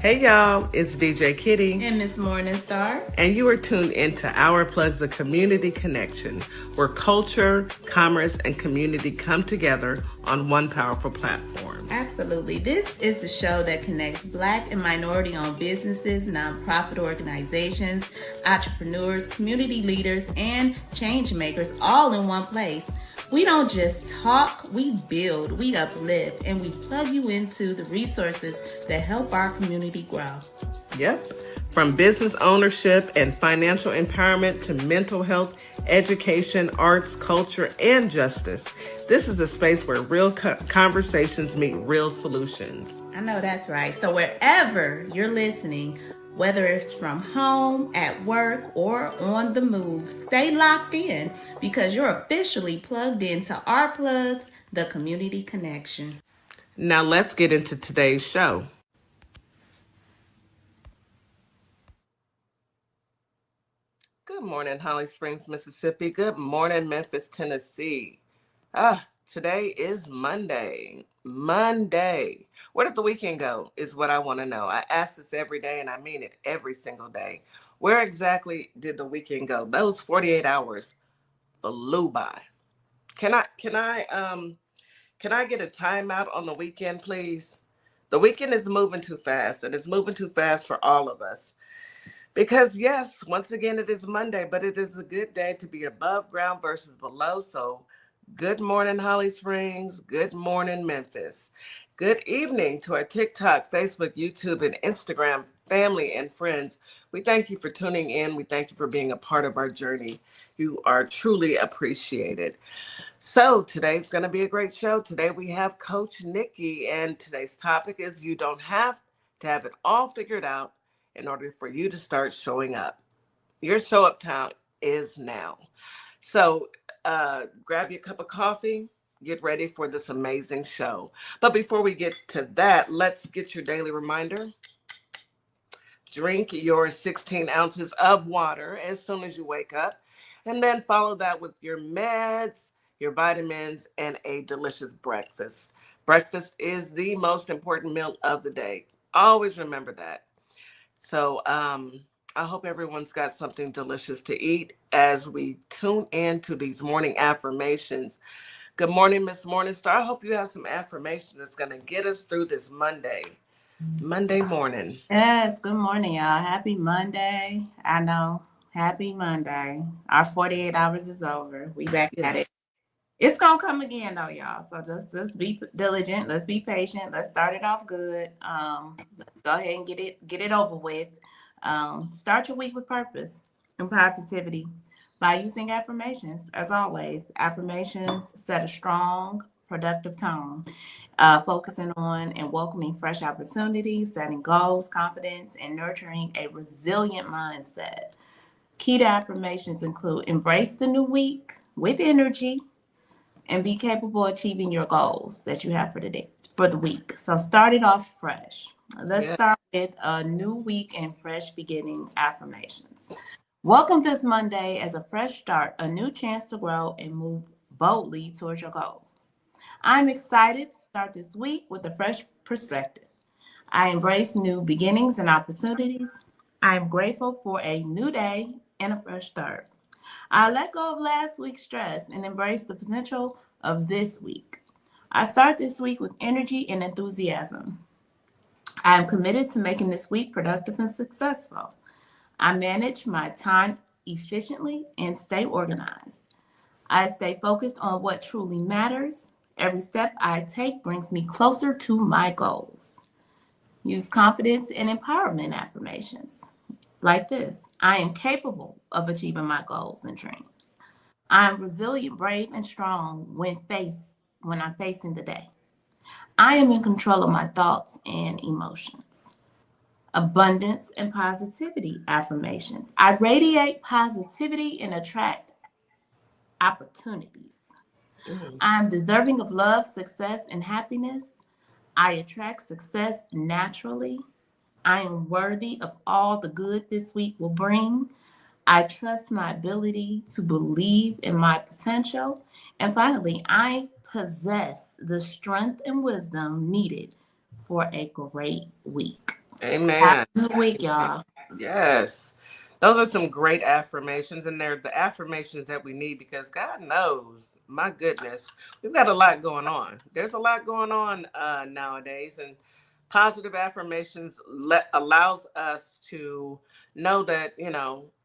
Hey y'all, it's DJ Kitty. And Miss Morningstar. And you are tuned into Our Plugs, a community connection where culture, commerce, and community come together on one powerful platform. Absolutely. This is a show that connects Black and minority-owned businesses, nonprofit organizations, entrepreneurs, community leaders, and change makers all in one place. We don't just talk, we build, we uplift, and we plug you into the resources that help our community grow. Yep. From business ownership and financial empowerment to mental health, education, arts, culture, and justice. This is a space where real conversations meet real solutions. I know that's right. So wherever you're listening, whether it's from home, at work, or on the move, stay locked in because you're officially plugged into Our Plugs, the community connection. Now let's get into today's show. Good morning, Holly Springs, Mississippi. Good morning, Memphis, Tennessee. Today is Monday. Where did the weekend go is what I want to know. I ask this every day and I mean it every single day. Where exactly did the weekend go? Those 48 hours flew by. Can I get a timeout on the weekend, please? The weekend is moving too fast, and it's moving too fast for all of us. Because yes, once again, it is Monday, but it is a good day to be above ground versus below. So good morning, Holly Springs. Good morning, Memphis. Good evening to our TikTok, Facebook, YouTube, and Instagram family and friends. We thank you for tuning in. We thank you for being a part of our journey. You are truly appreciated. So today's going to be a great show. Today we have Coach Nikki, and today's topic is you don't have to have it all figured out in order for you to start showing up. Your show up time is now. So grab your cup of coffee, get ready for this amazing show. But before we get to that, let's get your daily reminder. Drink your 16 ounces of water as soon as you wake up, and then follow that with your meds, your vitamins, and a delicious breakfast. Breakfast is the most important meal of the day. Always remember that. So I hope everyone's got something delicious to eat as we tune in to these morning affirmations. Good morning, Miss Morningstar. I hope you have some affirmation that's going to get us through this Monday morning. Yes, good morning, y'all. Happy Monday. I know. Happy Monday. Our 48 hours is over. We back at it. It's going to come again, though, y'all. So just be diligent. Let's be patient. Let's start it off good. Go ahead and get it over with. Start your week with purpose and positivity by using affirmations. As always, affirmations set a strong, productive tone, focusing on and welcoming fresh opportunities, setting goals, confidence, and nurturing a resilient mindset. Key to affirmations include embrace the new week with energy, and be capable of achieving your goals that you have for the day, for the week. So start it off fresh. Let's start with a new week and fresh beginning affirmations. Welcome this Monday as a fresh start, a new chance to grow and move boldly towards your goals. I'm excited to start this week with a fresh perspective. I embrace new beginnings and opportunities. I am grateful for a new day and a fresh start. I let go of last week's stress and embrace the potential of this week. I start this week with energy and enthusiasm. I am committed to making this week productive and successful. I manage my time efficiently and stay organized. I stay focused on what truly matters. Every step I take brings me closer to my goals. Use confidence and empowerment affirmations. Like this: I am capable of achieving my goals and dreams. I am resilient, brave, and strong when I'm facing the day. I am in control of my thoughts and emotions. Abundance and positivity affirmations. I radiate positivity and attract opportunities. I am deserving of love, success, and happiness. I attract success naturally. I am worthy of all the good this week will bring. I trust my ability to believe in my potential. And finally, I possess the strength and wisdom needed for a great week. Have Amen. a good week, y'all. Yes. Those are some great affirmations, and they're the affirmations that we need because God knows, my goodness, we've got a lot going on. There's a lot going on nowadays, and positive affirmations allows us to know that,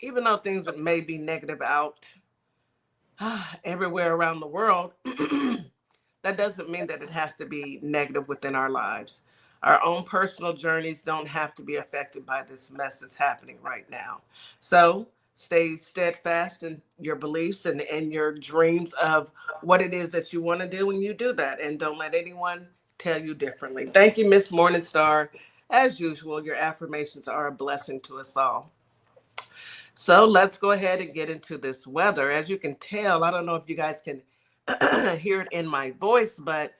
even though things may be negative out everywhere around the world, that doesn't mean that it has to be negative within our lives. Our own personal journeys don't have to be affected by this mess that's happening right now. So stay steadfast in your beliefs and your dreams of what it is that you want to do when you do that. And don't let anyone tell you differently. Thank you, Miss Morningstar. As usual, your affirmations are a blessing to us all. So let's go ahead and get into this weather. As you can tell, I don't know if you guys can hear it in my voice, but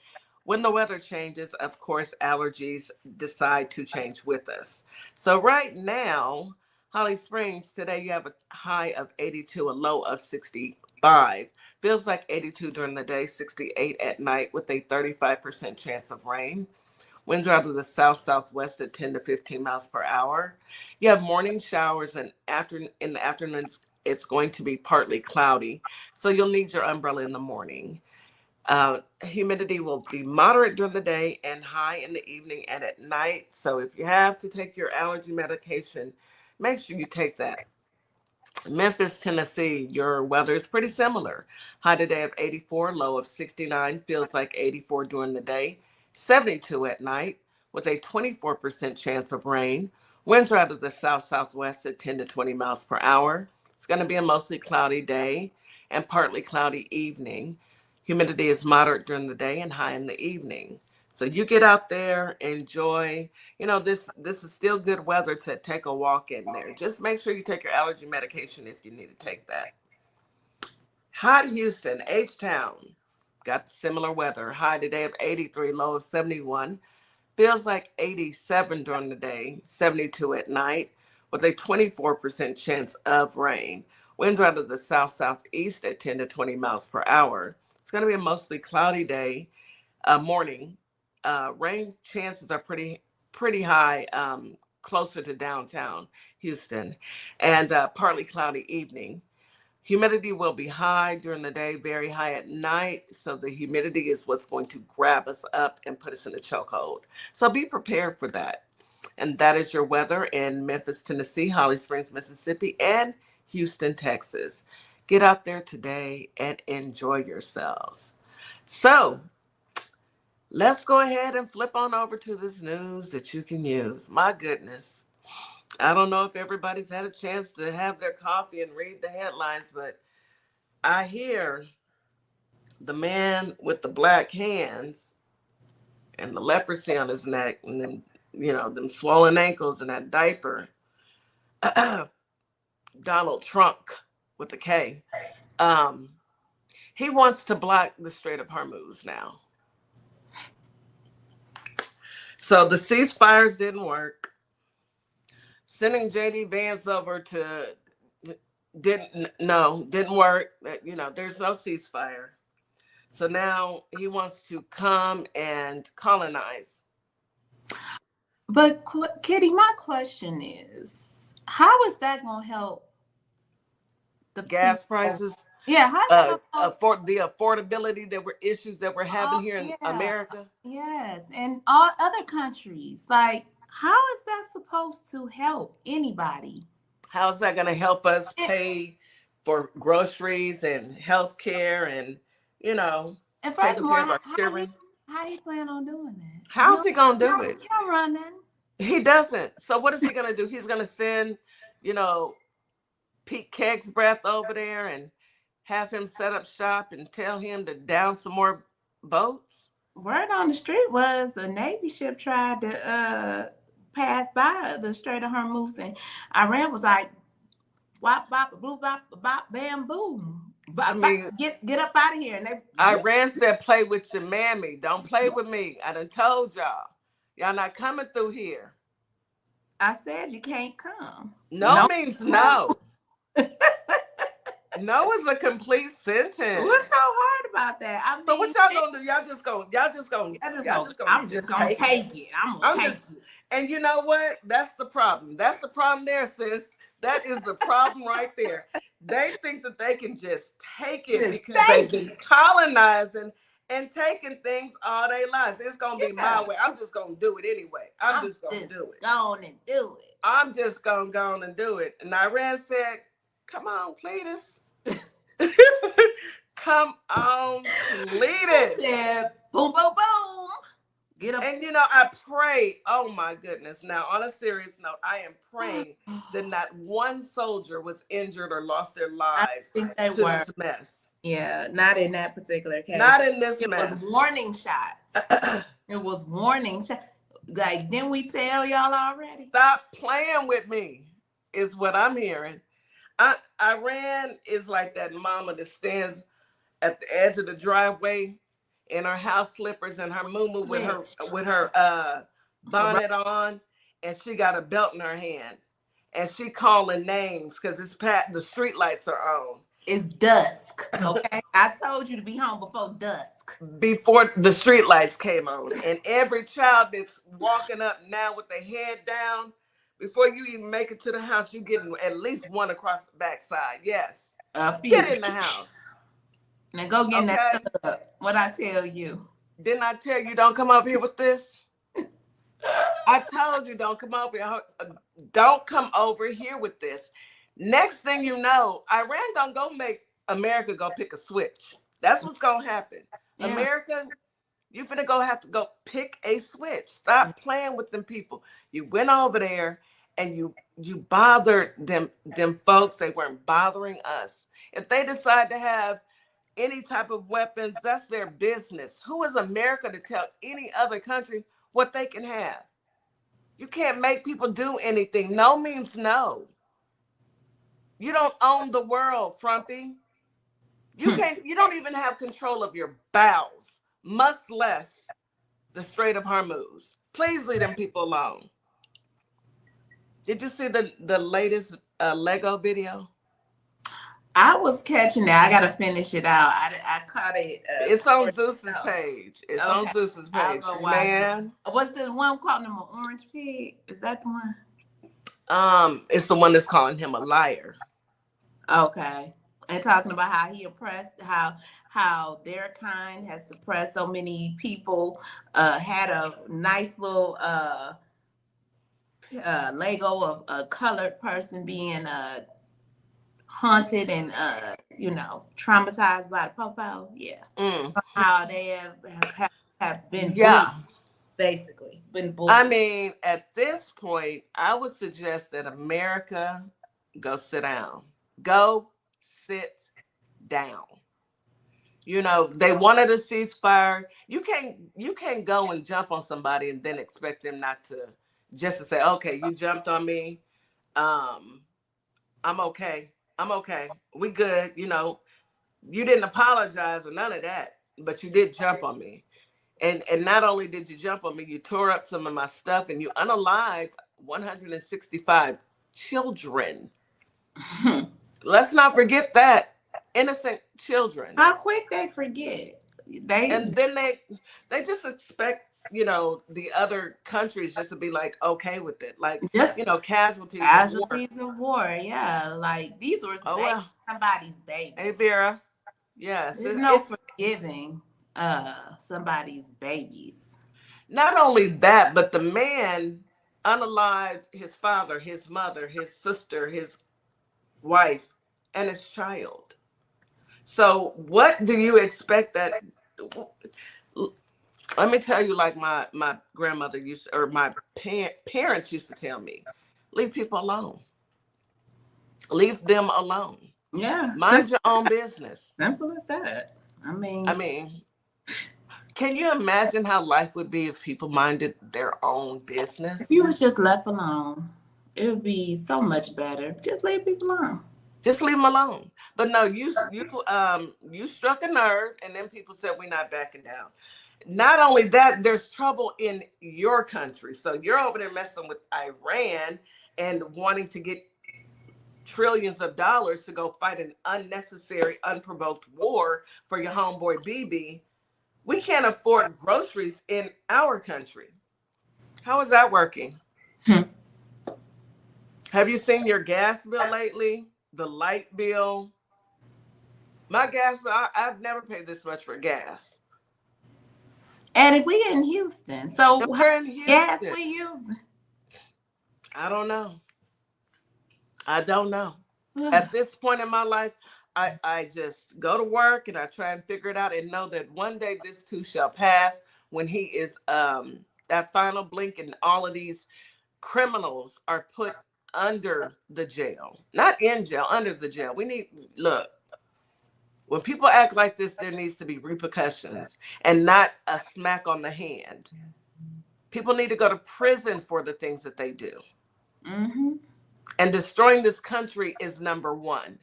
when the weather changes, of course, allergies decide to change with us. So right now, Holly Springs, today you have a high of 82, a low of 65. Feels like 82 during the day, 68 at night with a 35% chance of rain. Winds are out of the south-southwest at 10 to 15 miles per hour. You have morning showers, and in the afternoons, it's going to be partly cloudy. So you'll need your umbrella in the morning. Humidity will be moderate during the day and high in the evening and at night. So if you have to take your allergy medication, make sure you take that. Memphis, Tennessee, your weather is pretty similar. High today of 84, low of 69, feels like 84 during the day, 72 at night, with a 24% chance of rain. Winds are out of the south-southwest at 10 to 20 miles per hour. It's going to be a mostly cloudy day and partly cloudy evening. Humidity is moderate during the day and high in the evening. So you get out there, enjoy. This is still good weather to take a walk in there. Just make sure you take your allergy medication if you need to take that. Hot Houston, H-Town, got similar weather. High today of 83, low of 71. Feels like 87 during the day, 72 at night, with a 24% chance of rain. Winds are out of the south-southeast at 10 to 20 miles per hour. It's going to be a mostly cloudy day, morning. Rain chances are pretty high, closer to downtown Houston, and partly cloudy evening. Humidity will be high during the day, very high at night. So the humidity is what's going to grab us up and put us in a chokehold. So be prepared for that. And that is your weather in Memphis, Tennessee, Holly Springs, Mississippi, and Houston, Texas. Get out there today and enjoy yourselves. So let's go ahead and flip on over to this news that you can use. My goodness. I don't know if everybody's had a chance to have their coffee and read the headlines, but I hear the man with the black hands and the leprosy on his neck and then, them swollen ankles and that diaper. Donald Trump with a K. Um, he wants to block the Strait of Hormuz now. So the ceasefires didn't work. Sending JD Vance over to didn't work. There's no ceasefire. So now he wants to come and colonize. But Kitty, my question is, how is that going to help the gas prices? Yeah, the affordability issues that we're having here in America. Yes, and all other countries. Like, how is that supposed to help anybody? How is that going to help us pay for groceries and health care and, taking care of our children? How he plan on doing that? How's he going to do it? He don't run that. He doesn't. So what is he going to do? He's going to send, Pete Kegg's breath over there and have him set up shop and tell him to down some more boats? Word on the street was a Navy ship tried to pass by the Strait of Hormuz, and Iran was like, wop, bop, blue, bop, bop, bam, boom. Get up out of here. And Iran said, play with your mammy. Don't play with me. I done told y'all. Y'all not coming through here. I said you can't come. No means no. No is a complete sentence. What's so hard about that? So what y'all gonna do? Y'all just gonna I'm just gonna take it. I'm gonna take it. And you know what? That's the problem. That's the problem there, sis. That is the problem right there. They think that they can just take it Just because they've take been it. colonizing and taking things all their lives. It's going to be my Yeah. way. I'm just going to do it anyway. I'm just going to do it. Go on and do it. I'm just going to go on and do it. And Iran said, come on, Cletus. Come on, Cletus. Said, boom, boom, boom. Get up. And I pray, oh my goodness. Now, on a serious note, I am praying that not one soldier was injured or lost their lives I think they to were. this mess. Yeah, not in that particular case. Not in this mess. It was warning shots. It was warning shots. Like, didn't we tell y'all already? Stop playing with me, is what I'm hearing. Iran is like that mama that stands at the edge of the driveway in her house slippers and her muumuu with her bonnet on, and she got a belt in her hand, and she calling names because the street lights are on. It's dusk. Okay, I told you to be home before dusk. Before the street lights came on, and every child that's walking up now with their head down, before you even make it to the house, you getting at least one across the backside. Yes, get in the house. Now go get in that tub. What I tell you? Didn't I tell you don't come up here with this? I told you don't come over here. Don't come over here with this. Next thing you know, Iran gonna go make America go pick a switch. That's what's gonna happen. Yeah. America, you finna have to go pick a switch. Stop playing with them people. You went over there and you bothered them folks. They weren't bothering us. If they decide to have any type of weapons, that's their business. Who is America to tell any other country what they can have? You can't make people do anything. No means no. You don't own the world, Frumpy. You don't even have control of your bowels, much less the Strait of Hormuz. Please leave them people alone. Did you see the latest Lego video? I was catching that. I gotta finish it out. I caught it. It's on Zeus's page. It's on Zeus's page. Man, what's the one calling him an orange pig? Is that the one? It's the one that's calling him a liar. Okay, and talking about how he oppressed, how their kind has suppressed so many people. Had a nice little Lego of a colored person being haunted and traumatized by the popo. Yeah. How they have been bullied, basically been bullied. I mean, at this point, I would suggest that America go sit down. Go sit down. They wanted a ceasefire. You can't go and jump on somebody and then expect them not to just to say, okay, you jumped on me. I'm okay. I'm okay. We good. You didn't apologize or none of that, but you did jump on me. And not only did you jump on me, you tore up some of my stuff and you unalived 165 children. Let's not forget that. Innocent children. How quick they forget. And then they just expect the other countries just to be like okay with it, like just casualties of war. Yeah, like these were somebody's babies. Hey Vera, yes, there's no forgiving somebody's babies. Not only that, but the man unalived his father, his mother, his sister, his wife, and his child. So what do you expect that? Let me tell you, like my grandmother my parents used to tell me, leave people alone. Leave them alone. Yeah. Mind your own business. Simple as that. I mean, can you imagine how life would be if people minded their own business? If you was just left alone, it would be so much better. Just leave people alone. Just leave them alone. But no, you struck a nerve, and then people said we're not backing down. Not only that, there's trouble in your country. So you're over there messing with Iran and wanting to get trillions of dollars to go fight an unnecessary, unprovoked war for your homeboy BB. We can't afford groceries in our country. How is that working? Hmm. Have you seen your gas bill lately? The light bill? My gas bill, I've never paid this much for gas. And if we in Houston, And so how we're in much gas Houston. we using? I don't know. I don't know. At this point in my life, I just go to work and I try and figure it out and know that one day this too shall pass when he is that final blink and all of these criminals are put under the jail. Not in jail, under the jail. We need, look, when people act like this, there needs to be repercussions and not a smack on the hand. People need to go to prison for the things that they do. Mm-hmm. And destroying this country is number one.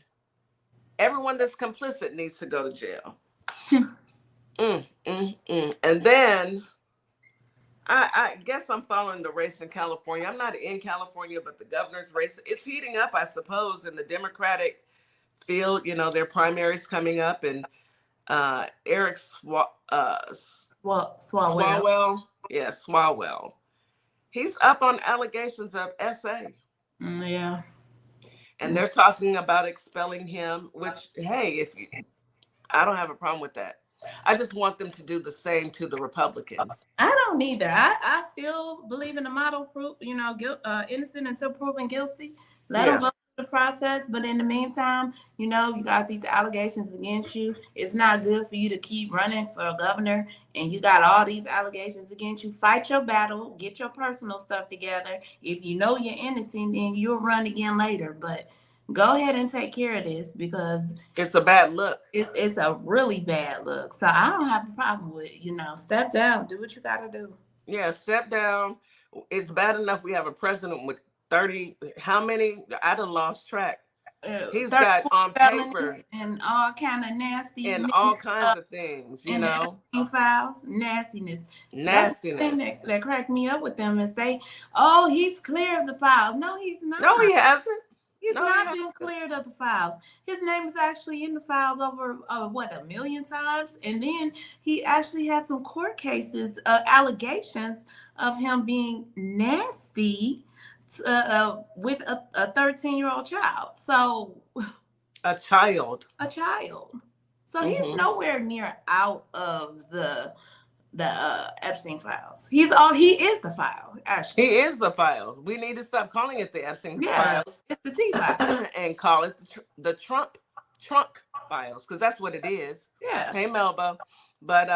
Everyone that's complicit needs to go to jail. And then I guess I'm following the race in California. I'm not in California, but the governor's race, it's heating up, I suppose, in the Democratic field. You know, their primaries coming up, and Eric Swalwell. Yeah, Swalwell. He's up on allegations of SA. Yeah. And they're talking about expelling him, which, hey, I don't have a problem with that. I just want them to do the same to the Republicans. I don't either. I still believe in the model proof, innocent until proven guilty. Let them go through the process. But in the meantime, you got these allegations against you. It's not good for you to keep running for governor and you got all these allegations against you. Fight your battle, get your personal stuff together. If you know you're innocent, then you'll run again later. But go ahead and take care of this because it's a bad look. It's a really bad look. So I don't have a problem with, step down, do what you got to do. Yeah, step down. It's bad enough we have a president with 30, how many? I done lost track. He's got on paper. And all kind of nasty. And all kinds of things, files, nastiness. Nastiness. That's the thing that cracked me up with them and say, oh, he's clear of the files. No, he's not. No, he hasn't. He's not been cleared of the files. His name is actually in the files over, 1 million times. And then he actually has some court cases, allegations of him being nasty with a 13-year-old child. So a child. So he's nowhere near out of the Epstein files. He is the file, actually. He is the files. We need to stop calling it the Epstein files. It's the T file. And call it the Trump files, because that's what it is. Yeah. Hey, Melba. But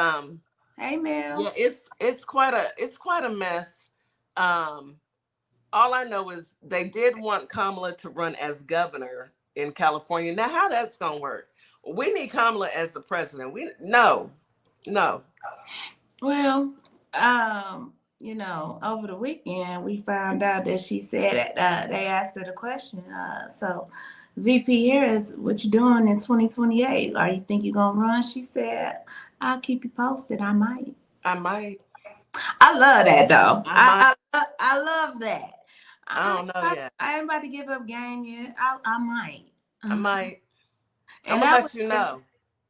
hey, Mel. Yeah, it's quite a mess. All I know is they did want Kamala to run as governor in California. Now, how that's gonna work? We need Kamala as the president. No. Well, over the weekend we found out that she said that they asked her the question. So, VP Harris, what you doing in 2028? Are you think you're gonna run? She said, "I'll keep you posted. I might." I love that though. I love that. I don't know yet. I ain't about to give up game yet. I might. I'm gonna let you know.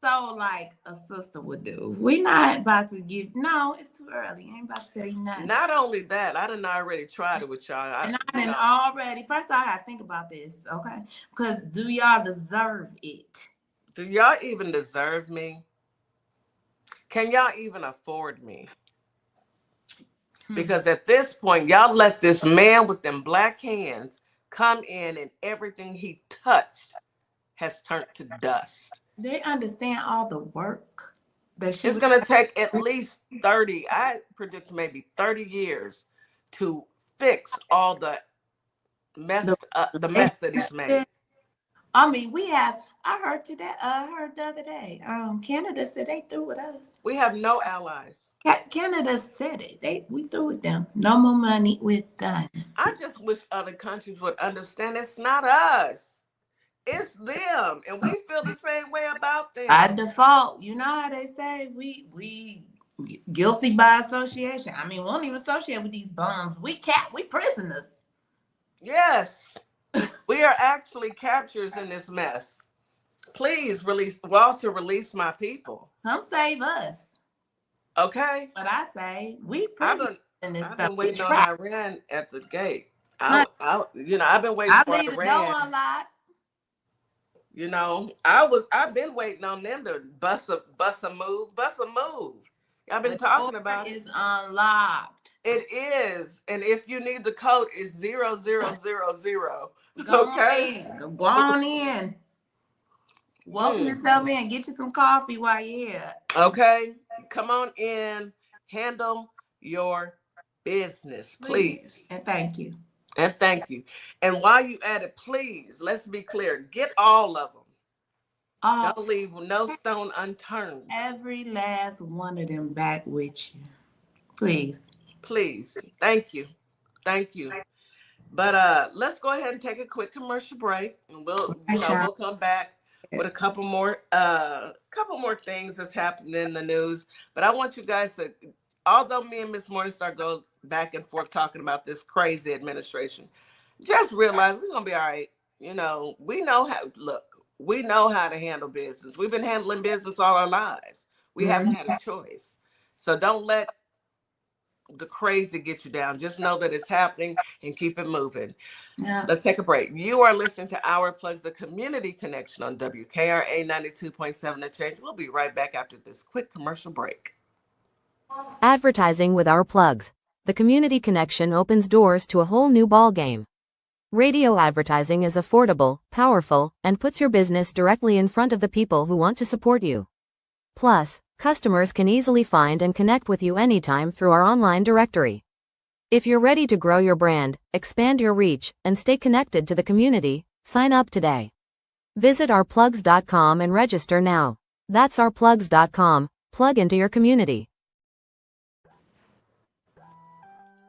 So like a sister would do. We not about to give. No, it's too early. I ain't about to tell you nothing. Not only that, I done already tried it with y'all. Already. First, I gotta think about this, okay? Because do y'all deserve it? Do y'all even deserve me? Can y'all even afford me? Because at this point, y'all let this man with them black hands come in and everything he touched has turned to dust. They understand all the work that it's going to take at least 30, I predict maybe 30 years to fix all the mess that he's made. I mean, I heard the other day, Canada said they through with us. We have no allies. Canada said it. We through with them. No more money, we're done. I just wish other countries would understand it's not us. It's them, and we feel the same way about them. By default, you know how they say we guilty by association. I mean, we don't even associate with these bums. We prisoners. Yes, we are actually captures in this mess. Please release my people. Come save us. Okay. But I say we and this I've stuff. been We waiting on try. Iran at the gate. Honey, I've been waiting I for leave the door Iran. unlocked. I've been waiting on them to bust a move. I've been The door talking about it. is unlocked. It is, and if you need the code, it's 0000. Go Okay. on in. Go on in. Welcome yourself in. Get you some coffee while you're here. Okay. Come on in. Handle your business, please. And thank you. And thank you. And while you at it, please, let's be clear. Get all of them. Don't leave no stone unturned. Every last one of them back with you. Please. Please. Thank you. Thank you. But let's go ahead and take a quick commercial break, and we'll come back with a couple more things that's happening in the news. But I want you guys to, although me and Miss Morningstar go back and forth talking about this crazy administration, just realize we're gonna be all right. We know how to handle business. We've been handling business all our lives. We haven't had a choice. So don't let the crazy get you down. Just know that it's happening and keep it moving. Yeah. Let's take a break. You are listening to Our Plugs, the community connection on WKRA 92.7 The Change. We'll be right back after this quick commercial break. Advertising with Our Plugs, the community connection opens doors to a whole new ballgame. Radio advertising is affordable, powerful, and puts your business directly in front of the people who want to support you. Plus, customers can easily find and connect with you anytime through our online directory. If you're ready to grow your brand, expand your reach, and stay connected to the community, sign up today. Visit ourplugs.com and register now. That's ourplugs.com. Plug into your community.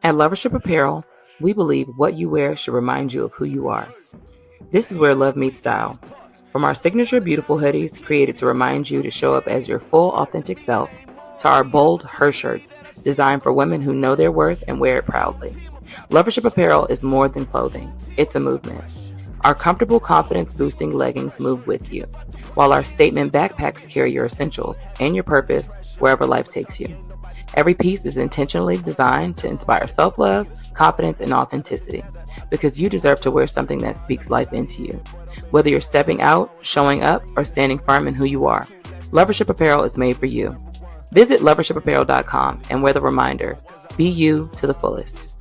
At Lovership Apparel, we believe what you wear should remind you of who you are. This is where love meets style. From our signature beautiful hoodies created to remind you to show up as your full authentic self, to our bold her shirts designed for women who know their worth and wear it proudly. Lovership Apparel is more than clothing. It's a movement. Our comfortable confidence-boosting leggings move with you, while our statement backpacks carry your essentials and your purpose wherever life takes you. Every piece is intentionally designed to inspire self-love, confidence, and authenticity, because you deserve to wear something that speaks life into you. Whether you're stepping out, showing up, or standing firm in who you are, Lovership Apparel is made for you. Visit lovershipapparel.com and wear the reminder, be you to the fullest.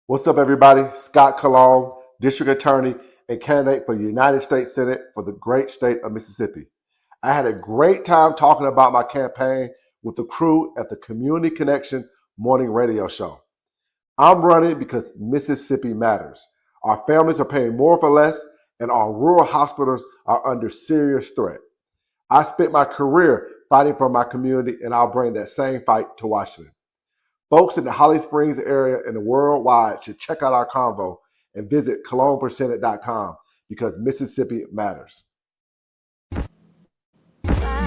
What's up, everybody? Scott Cologne, District Attorney and candidate for the United States Senate for the great state of Mississippi. I had a great time talking about my campaign with the crew at the Community Connection morning radio show. I'm running because Mississippi matters. Our families are paying more for less, and our rural hospitals are under serious threat. I spent my career fighting for my community, and I'll bring that same fight to Washington. Folks in the Holly Springs area and the worldwide should check out our convo and visit cologneforsenate.com because Mississippi matters.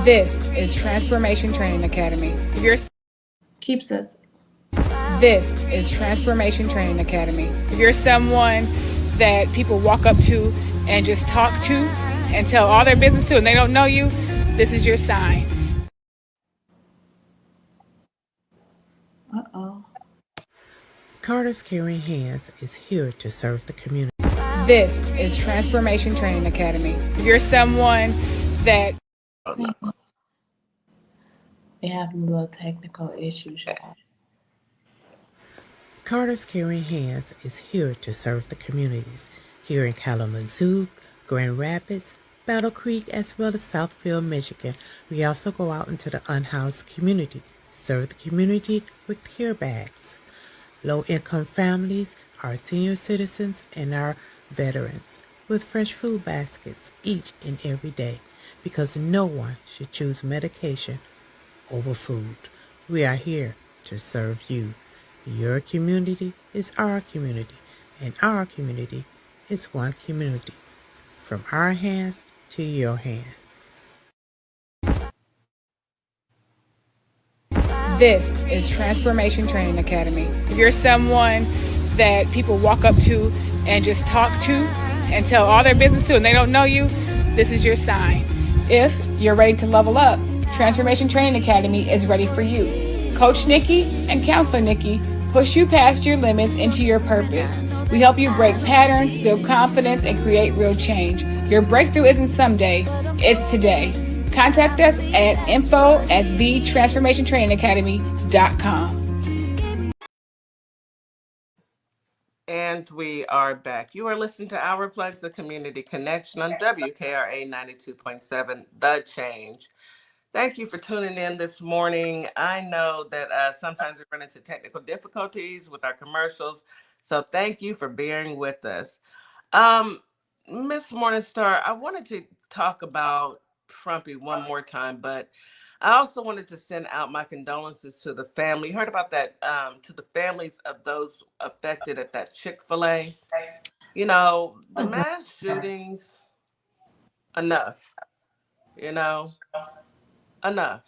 This is Transformation Training Academy. Keeps us. This is Transformation Training Academy. If you're someone that people walk up to and just talk to and tell all their business to and they don't know you, this is your sign. Uh-oh. Carter's Caring Hands is here to serve the community. This is Transformation Training Academy. If you're someone that... We're having a little technical issues. Carter's Caring Hands is here to serve the communities here in Kalamazoo, Grand Rapids, Battle Creek, as well as Southfield, Michigan. We also go out into the unhoused community, serve the community with care bags. Low-income families, our senior citizens, and our veterans with fresh food baskets each and every day, because no one should choose medication over food. We are here to serve you. Your community is our community, and our community is one community. From our hands to your hands. This is Transformation Training Academy. If you're someone that people walk up to and just talk to and tell all their business to and they don't know you, this is your sign. If you're ready to level up, Transformation Training Academy is ready for you. Coach Nikki and Counselor Nikki push you past your limits into your purpose. We help you break patterns, build confidence, and create real change. Your breakthrough isn't someday, it's today. Contact us at info@thetransformationtrainingacademy.com. And we are back. You are listening to Our Plugs, the Community Connection on WKRA 92.7, The Change. Thank you for tuning in this morning. I know that sometimes we run into technical difficulties with our commercials, so thank you for bearing with us. Miss Morningstar, I wanted to talk about Frumpy one more time, but I also wanted to send out my condolences to the family. You heard about that, to the families of those affected at that Chick-fil-A. You know, the mass shootings, enough, you know, enough.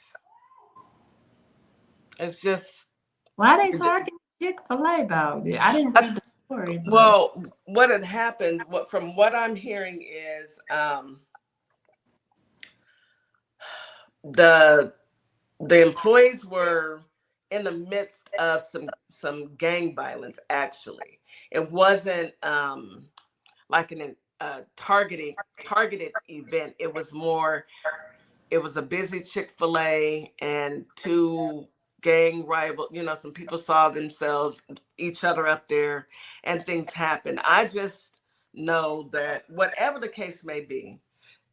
It's just. Why are they targeting Chick-fil-A though? I didn't read the story, but Well, what had happened, from what I'm hearing is the employees were in the midst of some gang violence. Actually, it wasn't like an targeted event. It was more. It was a busy Chick-fil-A and two gang rival. You know, some people saw each other up there, and things happened. I just know that whatever the case may be,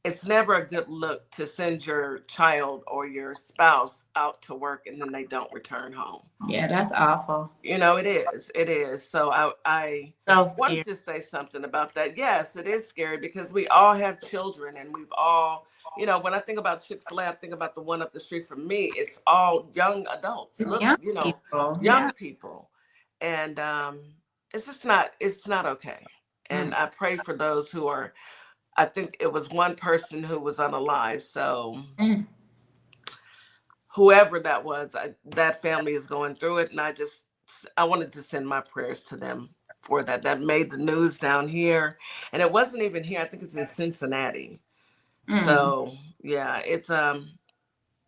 it's never a good look to send your child or your spouse out to work and then they don't return home. yeah, that's awful. You know, it is. It is. So I So wanted scary. to say something about that. Yes, it is scary because we all have children and we've all, you know, when I think about Chick-fil-A, I think about the one up the street from me. It's all young adults, It's little, young you know, people. young Yeah. people. And it's just not, it's not okay. And I pray for those who are, I think it was one person who was unalive. So whoever that was, that family is going through it. And I wanted to send my prayers to them for that. That made the news down here. And it wasn't even here. I think it's in Cincinnati. So yeah, it's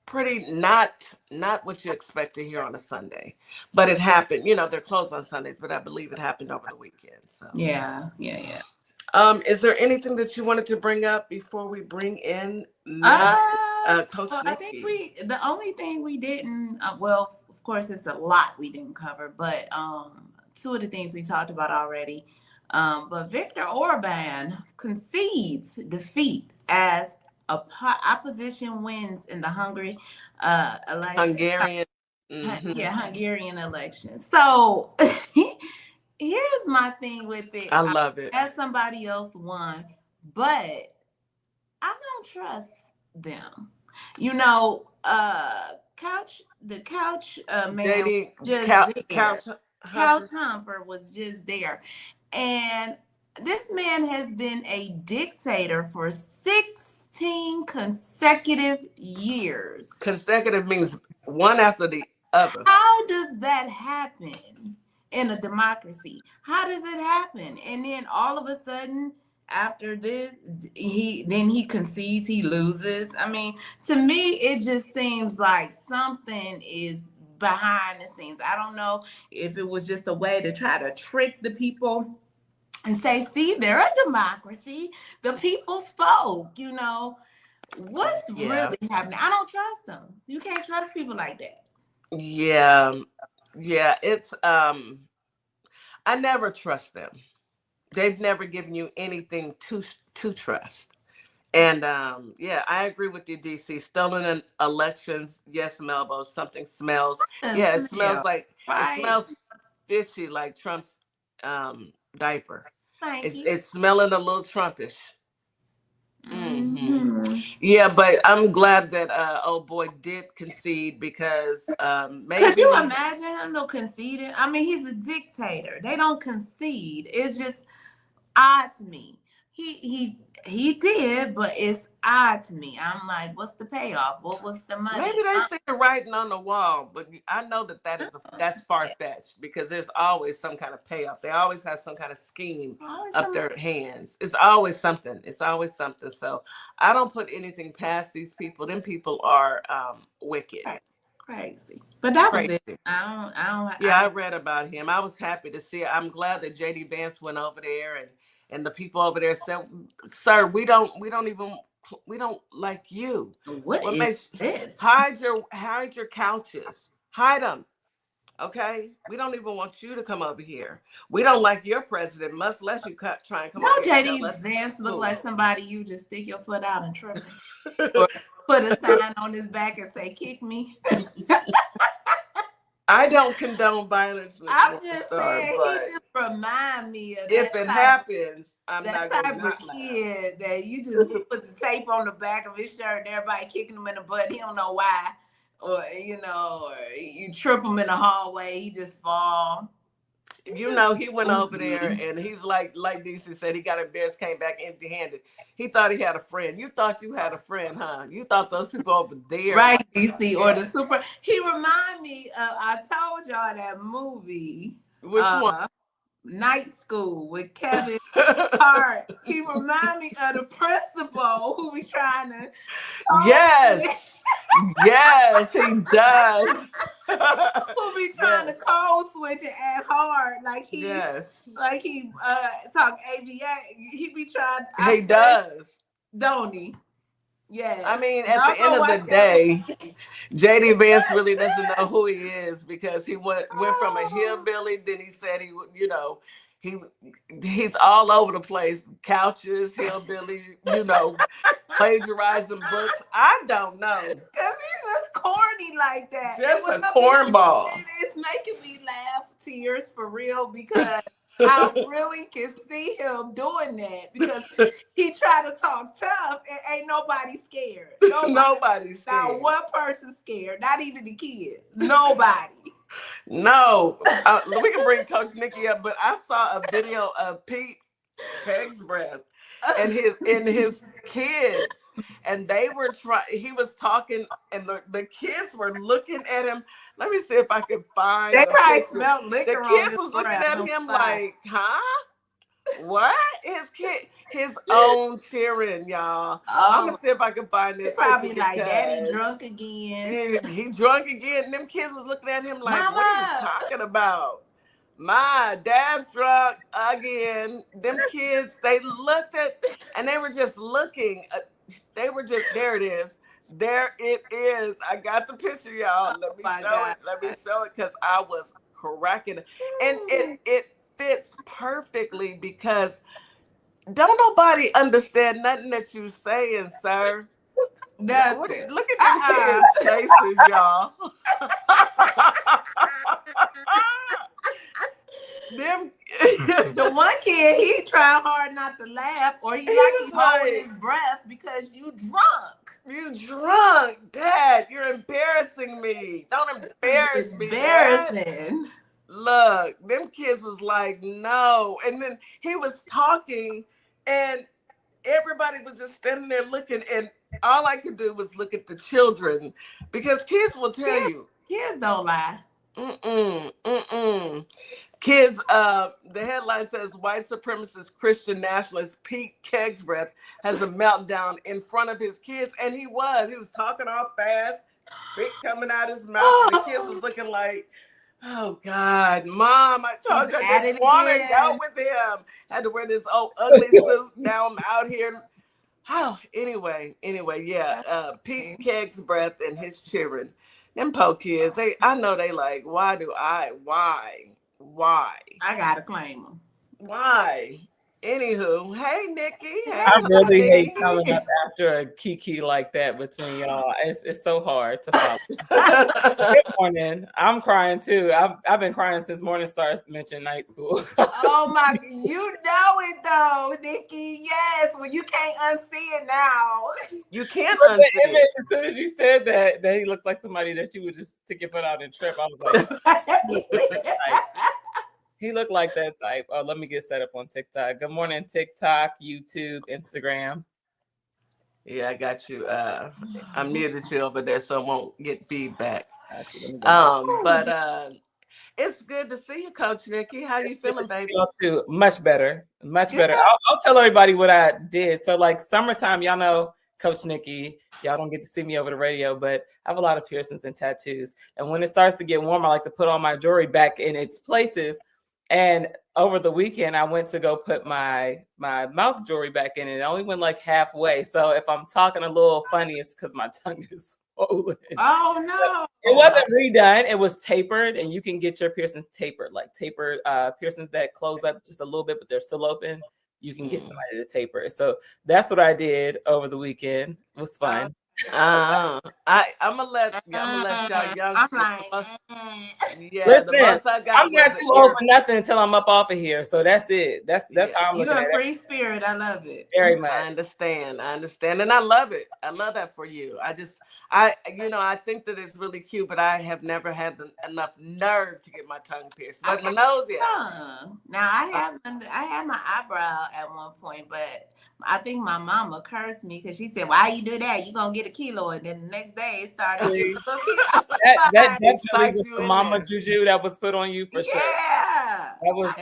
pretty not what you expect to hear on a Sunday. But it happened. You know, they're closed on Sundays, but I believe it happened over the weekend. So Yeah. is there anything that you wanted to bring up before we bring in Coach So I Nikki? think the only thing we didn't, well, of course, it's a lot we didn't cover, but two of the things we talked about already. But Viktor Orban concedes defeat as opposition wins in the Hungary election. Hungarian. Yeah, Hungarian election. So here's my thing with it. I love it. As somebody else won, but I don't trust them. You know, the couch man JD, just there. Couch Humper was just there. And this man has been a dictator for 16 consecutive years. Consecutive means one after the other. How does that happen in a democracy? How does it happen? And then all of a sudden, after this, he concedes, he loses. I mean, to me, it just seems like something is behind the scenes. I don't know if it was just a way to try to trick the people and say, see, they're a democracy. The people spoke, you know. What's really happening? I don't trust them. You can't trust people like that. Yeah. It's I never trust them. They've never given you anything to trust. And I agree with you, DC. Stolen elections, yes, Melbo. Something smells. Yeah, it smells like it smells fishy, like Trump's diaper. It's smelling a little Trumpish. Yeah, but I'm glad that old boy did concede because maybe. Could you imagine him though conceding? I mean, he's a dictator. They don't concede. It's just odd to me. He did, but it's odd to me. I'm like, what's the payoff? What was the money? Maybe they see the writing on the wall, but I know that's far-fetched because there's always some kind of payoff. They always have some kind of scheme up their hands. It's always something. So I don't put anything past these people. Them people are wicked. Crazy. But that was Crazy. it. I read about him. I was happy to see it. I'm glad that JD Vance went over there and the people over there said, "Sir, we don't like you. What is this? Hide your couches. Hide them. Okay? We don't even want you to come over here. We don't like your president, much less you try and come over here." Don't JD Vance look like somebody you just stick your foot out and trip him? Or put a sign on his back and say, "Kick me"? I don't condone violence. I'm just saying, he just remind me of if it happens, I'm not that going to type of kid that you just put the tape on the back of his shirt and everybody kicking him in the butt. He don't know why, or or you trip him in the hallway, he just fall. He went over there and he's like DC said, he got embarrassed, came back empty-handed. He thought he had a friend. You thought you had a friend, huh? You thought those people over there, right? DC or the super. He remind me of. I told y'all that movie. Which one? Night School with Kevin Hart. He remind me of the principal who be trying to. Yes, yes, he does. Who be trying to code switch and act hard like he talk ABA. He be trying. He does, don't he? Yeah. I mean, at the end of the day, JD Vance really doesn't know who he is because he went from a hillbilly. Then he said he's all over the place. Couches, hillbilly, plagiarizing books. I don't know. Because he's just corny like that. Just a cornball. It's making me laugh tears for real because I really can see him doing that because he tried to talk tough and ain't nobody scared. Nobody's scared. Not one person scared. Not even the kids. Nobody. No. We can bring Coach Nikki up, but I saw a video of Pete Kegsbreath and his kids, and they were he was talking, and the kids were looking at him. Let me see if I can find. They probably smelled liquor. The kids was looking at him like, huh? What? His own cheering, y'all. I'm gonna see if I can find this. Probably like, "Daddy drunk again." He drunk again. And them kids was looking at him like, "Mama, what are you talking about? My dad's drunk again." Them kids, they looked at, and they were just looking. They were just, there it is. There it is. I got the picture, y'all. Let me show it. Let me show it because I was cracking. And it fits perfectly because don't nobody understand nothing that you saying, sir. Look at them kids' faces, y'all. The one kid, he tried hard not to laugh, or he's holding his breath because you drunk. You drunk, Dad. You're embarrassing me. Don't embarrass me. Embarrassing. Dad. Look, them kids was like, no. And then he was talking, and everybody was just standing there looking, and all I could do was look at the children because kids will tell you. Kids don't lie. Kids, the headline says white supremacist Christian nationalist Pete Kegsbreath has a meltdown in front of his kids, and he was talking all fast, spit coming out his mouth, and the kids was looking like, oh God, Mom, I told you I didn't want to go with him. Had to wear this old ugly suit. Now I'm out here. Oh, anyway, yeah. Pete Kegsbreath and his children, them po kids, I know they like, why? I gotta claim them. Why? Anywho, hey Nikki. Hey, I really hate coming up after a kiki like that between y'all. It's so hard to follow. Good morning. I'm crying too. I've been crying since Morning Stars mentioned night school. Oh my, you know it though, Nikki. Yes, well you can't unsee it now. You can't unsee it. As soon as you said that he looks like somebody that you would just stick your foot out and trip, I was like, he looked like that type. Oh, let me get set up on TikTok. Good morning, TikTok, YouTube, Instagram. Yeah, I got you. I muted you over there so I won't get feedback. But it's good to see you, Coach Nikki. How you feeling, baby? Much better. I'll tell everybody what I did. So like summertime, y'all know Coach Nikki. Y'all don't get to see me over the radio, but I have a lot of piercings and tattoos. And when it starts to get warm, I like to put all my jewelry back in its places. And over the weekend, I went to go put my mouth jewelry back in, and it only went like halfway. So if I'm talking a little funny, it's because my tongue is swollen. Oh no! It wasn't redone. It was tapered, and you can get your piercings tapered, like tapered piercings that close up just a little bit, but they're still open. You can get somebody to taper it. So that's what I did over the weekend. It was fun. I'm gonna let y'all youngsters. Listen, the most I got. I'm not too old for nothing until I'm up off of here. So that's it. That's how I'm looking at it. You're a free spirit. I love it. Very much. I understand, and I love it. I love that for you. I think that it's really cute, but I have never had enough nerve to get my tongue pierced. But my nose, yes. Now I had my eyebrow at one point, but I think my mama cursed me because she said, "Why you do that? You gonna get a kilo?" And then the next day it started getting a little kilo. That definitely was the mama juju that was put on you for sure. Yeah, that was.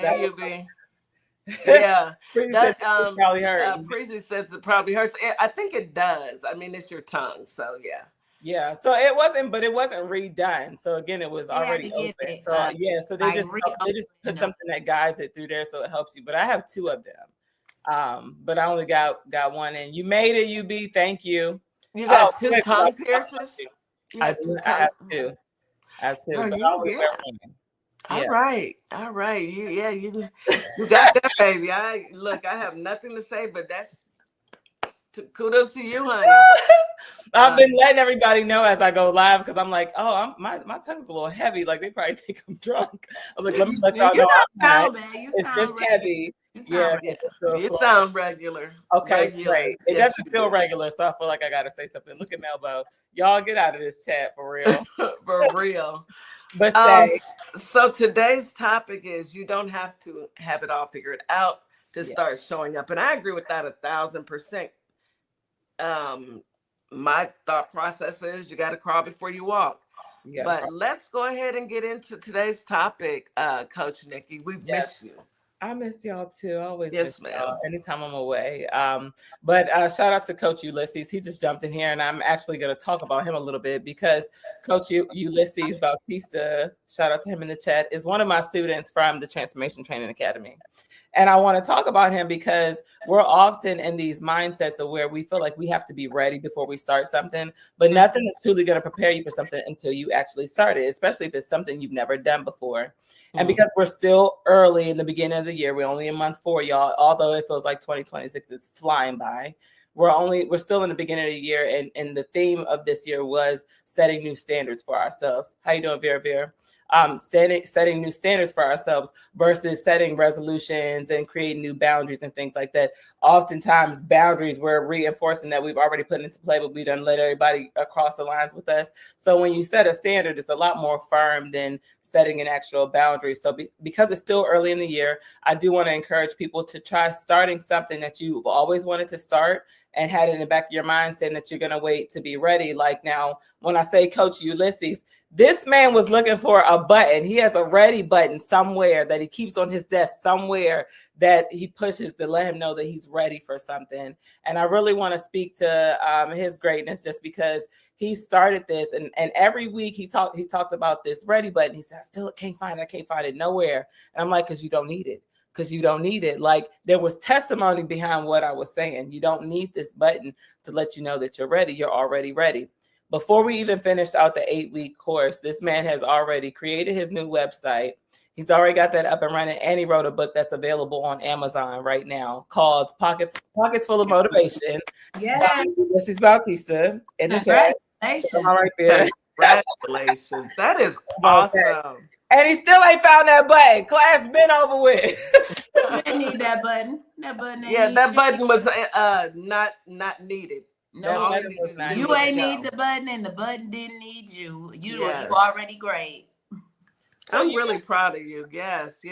Yeah, that probably hurt. Preezy says it probably hurts. I think it does. I mean, it's your tongue, so yeah. Yeah, so it wasn't redone. So again, it was already open. So they just put something that guides it through there, so it helps you. But I have 2 of them, but I only got one. And you made it, UB. Thank you. You got 2 tongue piercings. I have 2. I have 2. All right. You got that, baby. I have nothing to say, but that's kudos to you, honey. I've been letting everybody know as I go live because I'm like, my tongue's a little heavy. Like they probably think I'm drunk. I was like, let me let y'all know I'm not. It's just heavy. You sound regular. Okay, great. It doesn't feel regular, so I feel like I gotta say something. Look at Melbo. Y'all get out of this chat for real. For real. But so today's topic is you don't have to have it all figured out to start showing up. And I agree with that 1,000%. My thought process is you got to crawl before you walk. But let's go ahead and get into today's topic, Coach Nikki. We miss you. I miss y'all too. I always miss y'all y'all anytime I'm away. But shout out to Coach Ulysses. He just jumped in here, and I'm actually going to talk about him a little bit because Coach Ulysses Bautista, shout out to him in the chat, is one of my students from the Transformation Training Academy. And I want to talk about him because we're often in these mindsets of where we feel like we have to be ready before we start something, but nothing is truly going to prepare you for something until you actually start it, especially if it's something you've never done before. And because we're still early in the beginning of the year, we're only in month 4, y'all, although it feels like 2026 is flying by. We're still in the beginning of the year, and the theme of this year was setting new standards for ourselves. How you doing, Vera? Setting new standards for ourselves versus setting resolutions and creating new boundaries and things like that. Oftentimes, boundaries we're reinforcing that we've already put into play, but we done let everybody across the lines with us. So when you set a standard, it's a lot more firm than setting an actual boundary. So because it's still early in the year, I do want to encourage people to try starting something that you've always wanted to start and had in the back of your mind saying that you're going to wait to be ready. Like now, when I say Coach Ulysses, this man was looking for a button. He has a ready button somewhere that he keeps on his desk, somewhere that he pushes to let him know that he's ready for something. And I really want to speak to his greatness just because he started this. And every week he talked about this ready button. He said, I still can't find it nowhere. And I'm like, because you don't need it. Because you don't need it. Like there was testimony behind what I was saying. You don't need this button to let you know that you're ready. You're already ready. Before we even finished out the 8-week course, this man has already created his new website. He's already got that up and running, and he wrote a book that's available on Amazon right now called Pockets Full of Motivation. Yeah. This is Bautista. And it's right there. Congratulations. That is awesome. And he still ain't found that button. Class been over with. You didn't need that button. That button was not needed. No, you ain't need the button, and the button didn't need you. You already great. I'm really proud of you. Yes.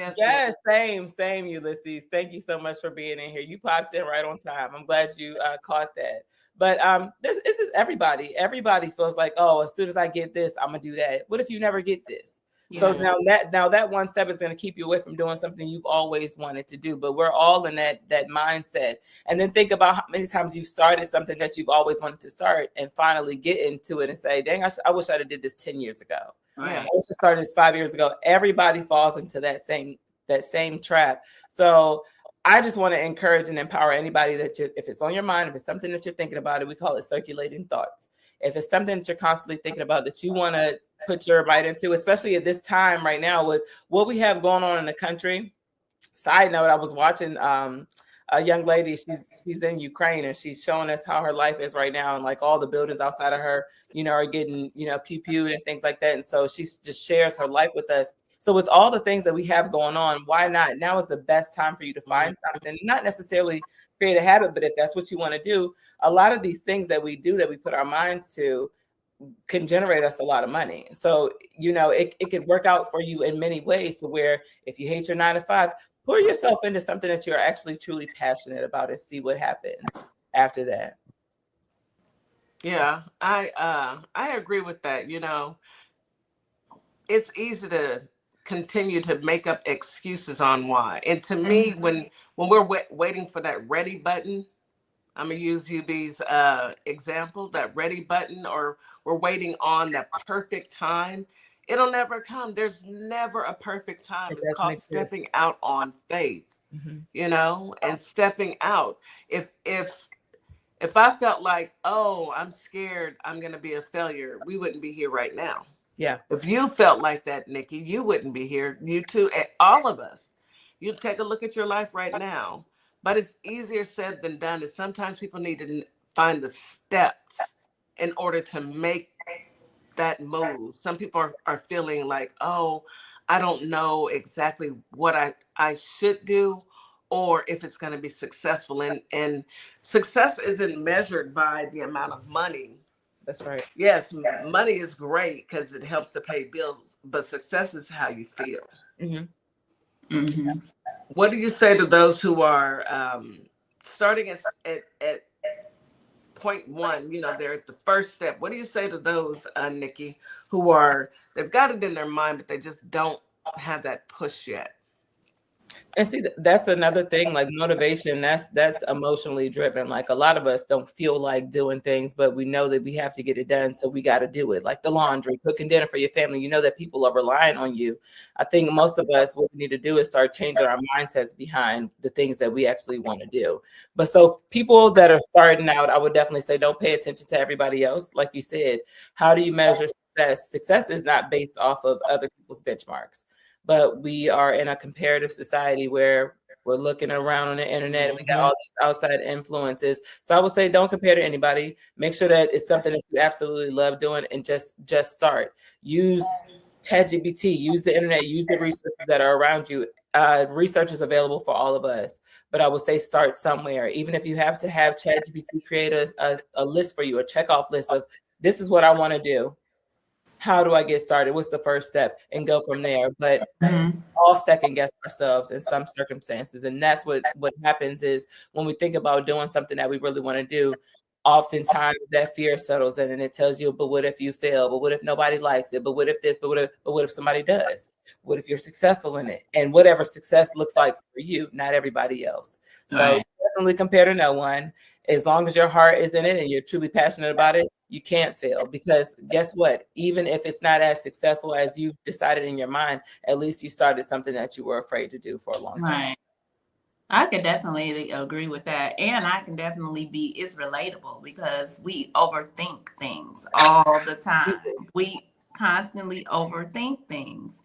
Same, Ulysses. Thank you so much for being in here. You popped in right on time. I'm glad you caught that. But this is everybody. Everybody feels like, oh, as soon as I get this, I'm gonna do that. What if you never get this? So now that one step is going to keep you away from doing something you've always wanted to do. But we're all in that mindset. And then think about how many times you've started something that you've always wanted to start and finally get into it and say, dang, I wish I'd have did this 10 years ago. Right. I wish I started this 5 years ago. Everybody falls into that same trap. So I just want to encourage and empower anybody that if it's on your mind, if it's something that you're thinking about, we call it circulating thoughts. If it's something that you're constantly thinking about that you want to put your might into, especially at this time right now with what we have going on in the country. Side note, I was watching a young lady, she's in Ukraine, and she's showing us how her life is right now, and like all the buildings outside of her, are getting, pew-pewed and things like that. And so she just shares her life with us. So with all the things that we have going on, why not? Now is the best time for you to find something, not necessarily create a habit, but if that's what you want to do, a lot of these things that we do, that we put our minds to, can generate us a lot of money. So, it could work out for you in many ways, to where if you hate your 9 to 5, pour yourself into something that you're actually truly passionate about and see what happens after that. Yeah, I agree with that. It's easy to continue to make up excuses on why. And to me, when we're waiting for that ready button, I'm going to use UB's example, that ready button, or we're waiting on that perfect time, it'll never come. There's never a perfect time. It's called stepping out on faith, and stepping out. If I felt like, oh, I'm scared, I'm going to be a failure, we wouldn't be here right now. Yeah. If you felt like that, Nikki, you wouldn't be here. You too, all of us. You take a look at your life right now. But it's easier said than done. Is sometimes people need to find the steps in order to make that move. Some people are feeling like, oh, I don't know exactly what I should do, or if it's going to be successful. And success isn't measured by the amount of money. That's right. Yes, money is great because it helps to pay bills, but success is how you feel. Mm-hmm. Mm-hmm. What do you say to those who are starting at point one? They're at the first step. What do you say to those, Nikki, they've got it in their mind, but they just don't have that push yet? And see, that's another thing, like motivation, that's emotionally driven. Like a lot of us don't feel like doing things, but we know that we have to get it done. So we got to do it. Like the laundry, cooking dinner for your family. That people are relying on you. I think most of us, what we need to do is start changing our mindsets behind the things that we actually want to do. But so people that are starting out, I would definitely say, don't pay attention to everybody else. Like you said, how do you measure success? Success is not based off of other people's benchmarks. But we are in a comparative society where we're looking around on the internet and we got all these outside influences. So I would say, don't compare to anybody. Make sure that it's something that you absolutely love doing, and just start. Use ChatGPT, use the internet, use the resources that are around you. Research is available for all of us, but I would say start somewhere. Even if you have to have ChatGPT create a list for you, a checkoff list of, this is what I want to do. How do I get started? What's the first step? And go from there. But all second guess ourselves in some circumstances. And that's what happens is when we think about doing something that we really want to do, oftentimes that fear settles in and it tells you, but what if you fail? But what if nobody likes it? But what if this? But what if somebody does? What if you're successful in it? And whatever success looks like for you, not everybody else. So definitely compare to no one. As long as your heart is in it and you're truly passionate about it, you can't fail, because guess what? Even if it's not as successful as you decided in your mind, at least you started something that you were afraid to do for a long time. Right. I could definitely agree with that. And I can definitely it's relatable, because we overthink things all the time. We constantly overthink things.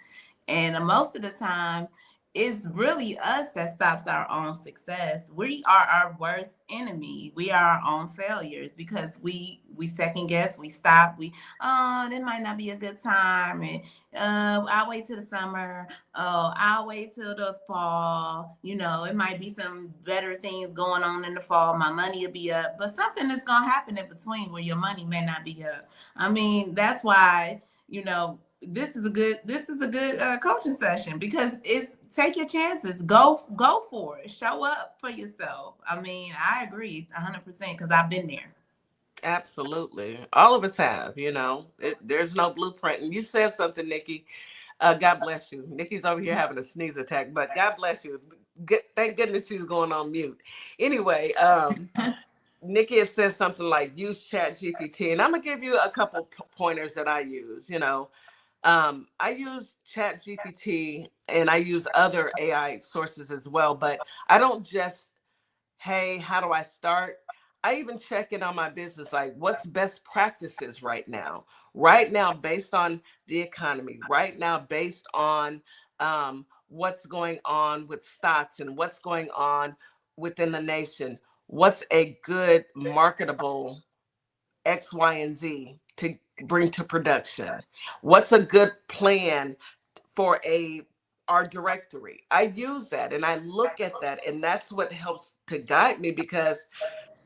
And most of the time, it's really us that stops our own success. We are our worst enemy. We are our own failures, because we second guess, we stop. It might not be a good time. And I'll wait till the summer. I'll wait till the fall. It might be some better things going on in the fall. My money will be up, but something is going to happen in between where your money may not be up. I mean, that's why, this is a good coaching session, because it's take your chances, go for it, show up for yourself. I mean, I agree 100%, because I've been there. Absolutely, all of us have. There's no blueprint. And you said something, Nikki. God bless you. Nikki's over here having a sneeze attack, but God bless you. Thank goodness she's going on mute. Anyway, Nikki has said something like use Chat GPT, and I'm gonna give you a couple pointers that I use. I use Chat GPT and I use other AI sources as well, but I don't just, hey, how do I start? I even check in on my business, like what's best practices right now, based on the economy, right now, based on what's going on with stocks and what's going on within the nation. What's a good marketable X, Y, and Z to bring to production? What's a good plan for our directory? I use that and I look at that, and that's what helps to guide me, because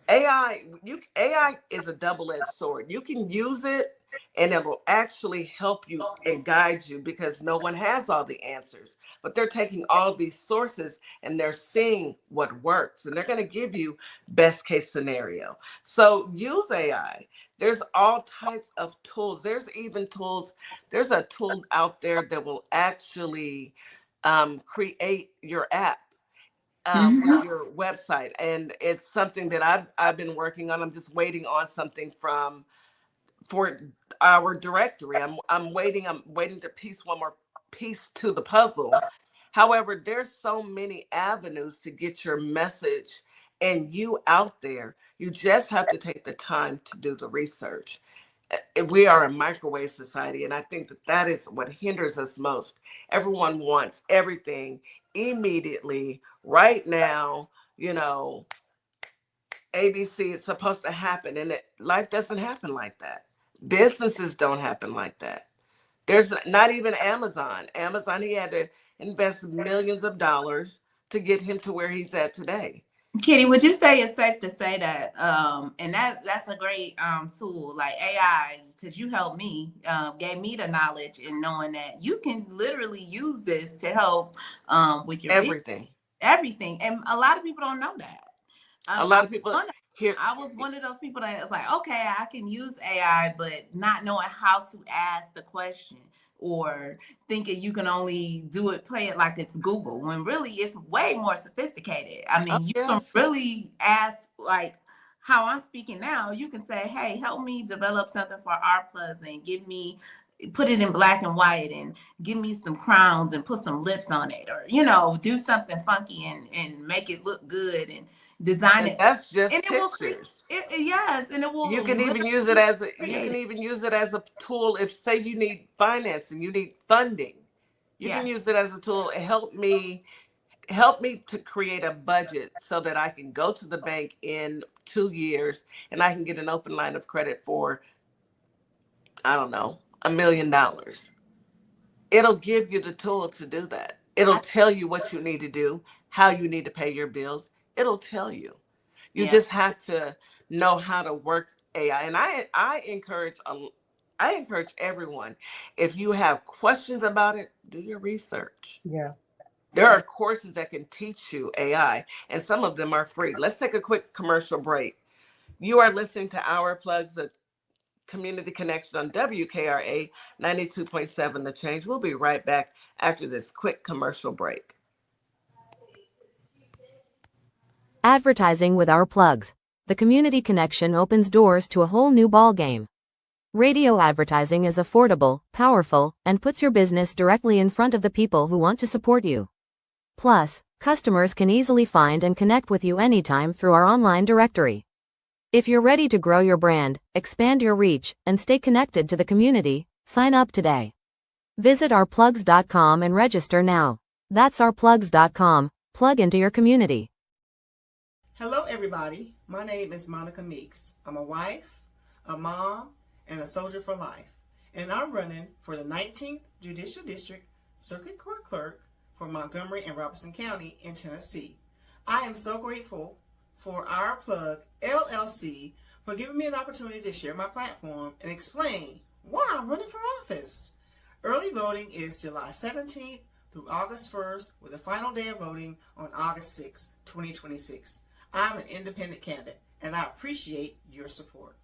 AI is a double-edged sword. You can use it and it will actually help you and guide you, because no one has all the answers, but they're taking all these sources and they're seeing what works, and they're going to give you best case scenario. So use AI. There's all types of tools. There's a tool out there that will actually create your app with your website, and it's something that I've been working on. I'm just waiting on something for our directory. I'm waiting to piece one more piece to the puzzle. However, there's so many avenues to get your message and you out there. You just have to take the time to do the research. We are a microwave society, and I think that is what hinders us most. Everyone wants everything immediately, right now. ABC, it's supposed to happen, and life doesn't happen like that. Businesses don't happen like that. There's not even Amazon. He had to invest millions of dollars to get him to where he's at today. Kitty, would you say it's safe to say that, and that's a great tool like AI, because you helped me, gave me the knowledge in knowing that you can literally use this to help with your everything. And a lot of people don't know that. A lot of people here. I was one of those people that was like, okay, I can use AI, but not knowing how to ask the question, or thinking you can only play it like it's Google, when really it's way more sophisticated. I mean, you can really ask, like how I'm speaking now, you can say, hey, help me develop something for our plugs and put it in black and white and give me some crowns and put some lips on it, or, do something funky and make it look good and design it. That's just and pictures. Yes, and it will. You can even use it as a tool. If, say, you need financing, you need funding, you can use it as a tool. Help me to create a budget so that I can go to the bank in 2 years and I can get an open line of credit for, I don't know, $1 million. It'll give you the tool to do that. It'll tell you what you need to do, how you need to pay your bills. It'll tell you. You just have to know how to work AI. And I encourage everyone, if you have questions about it, do your research. Yeah. There are courses that can teach you AI, and some of them are free. Let's take a quick commercial break. You are listening to Our Plugs, a community connection on WKRA 92.7 The Change. We'll be right back after this quick commercial break. Advertising with Our Plugs. The community connection opens doors to a whole new ballgame. Radio advertising is affordable, powerful, and puts your business directly in front of the people who want to support you. Plus, customers can easily find and connect with you anytime through our online directory. If you're ready to grow your brand, expand your reach, and stay connected to the community, sign up today. Visit ourplugs.com and register now. That's ourplugs.com. Plug into your community. Hello everybody, my name is Monica Meeks. I'm a wife, a mom, and a soldier for life. And I'm running for the 19th Judicial District Circuit Court Clerk for Montgomery and Robertson County in Tennessee. I am so grateful for Our Plug LLC for giving me an opportunity to share my platform and explain why I'm running for office. Early voting is July 17th through August 1st, with the final day of voting on August 6, 2026. I'm an independent candidate, and I appreciate your support.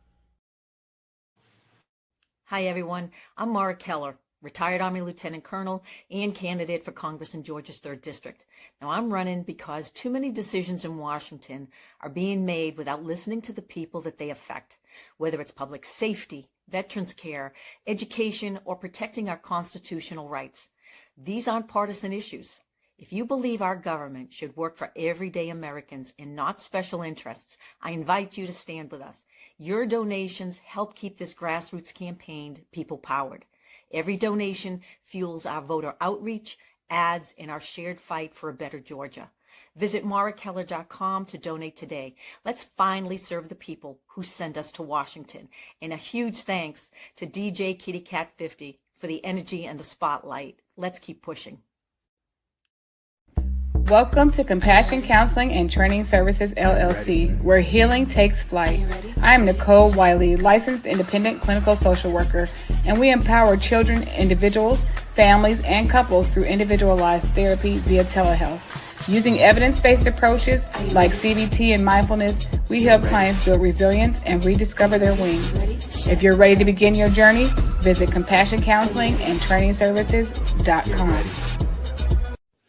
Hi, everyone. I'm Mara Keller. retired Army Lieutenant Colonel and candidate for Congress in Georgia's 3rd District. Now, I'm running because too many decisions in Washington are being made without listening to the people that they affect, whether it's public safety, veterans care, education, or protecting our constitutional rights. These aren't partisan issues. If you believe our government should work for everyday Americans and not special interests, I invite you to stand with us. Your donations help keep this grassroots campaign people-powered. Every donation fuels our voter outreach, ads, and our shared fight for a better Georgia. Visit maurakeller.com to donate today. Let's finally serve the people who send us to Washington. And a huge thanks to DJ Kitty Cat 50 for the energy and the spotlight. Let's keep pushing. Welcome to Compassion Counseling and Training Services, LLC, where healing takes flight. I am Nicole Wiley, licensed independent clinical social worker, and we empower children, individuals, families, and couples through individualized therapy via telehealth. Using evidence-based approaches like CBT and mindfulness, we help clients build resilience and rediscover their wings. If you're ready to begin your journey, visit CompassionCounselingandTrainingServices.com.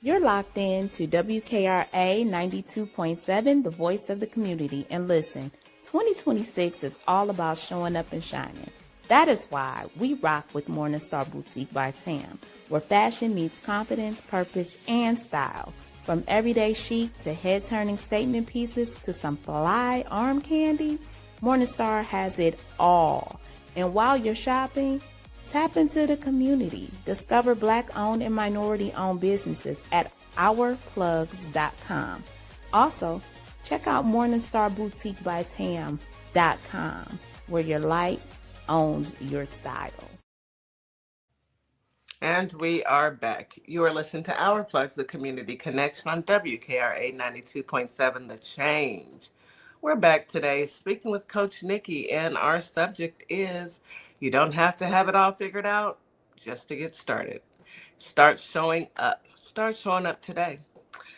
You're locked in to WKRA 92.7, the voice of the community. And listen, 2026 is all about showing up and shining. That is why we rock with Morningstar Boutique by Tam, where fashion meets confidence, purpose, and style. From everyday chic to head-turning statement pieces to some fly arm candy, Morningstar has it all. And while you're shopping, tap into the community. Discover Black-owned and minority-owned businesses at ourplugsllc.com. Also, check out morningstarboutiquebytam.com, where your light owns your style. And we are back. You are listening to Our Plugs, the community connection on WKRA 92.7, The Change. We're back today speaking with Coach Nikki, and our subject is you don't have to have it all figured out just to get started. Start showing up. Start showing up today.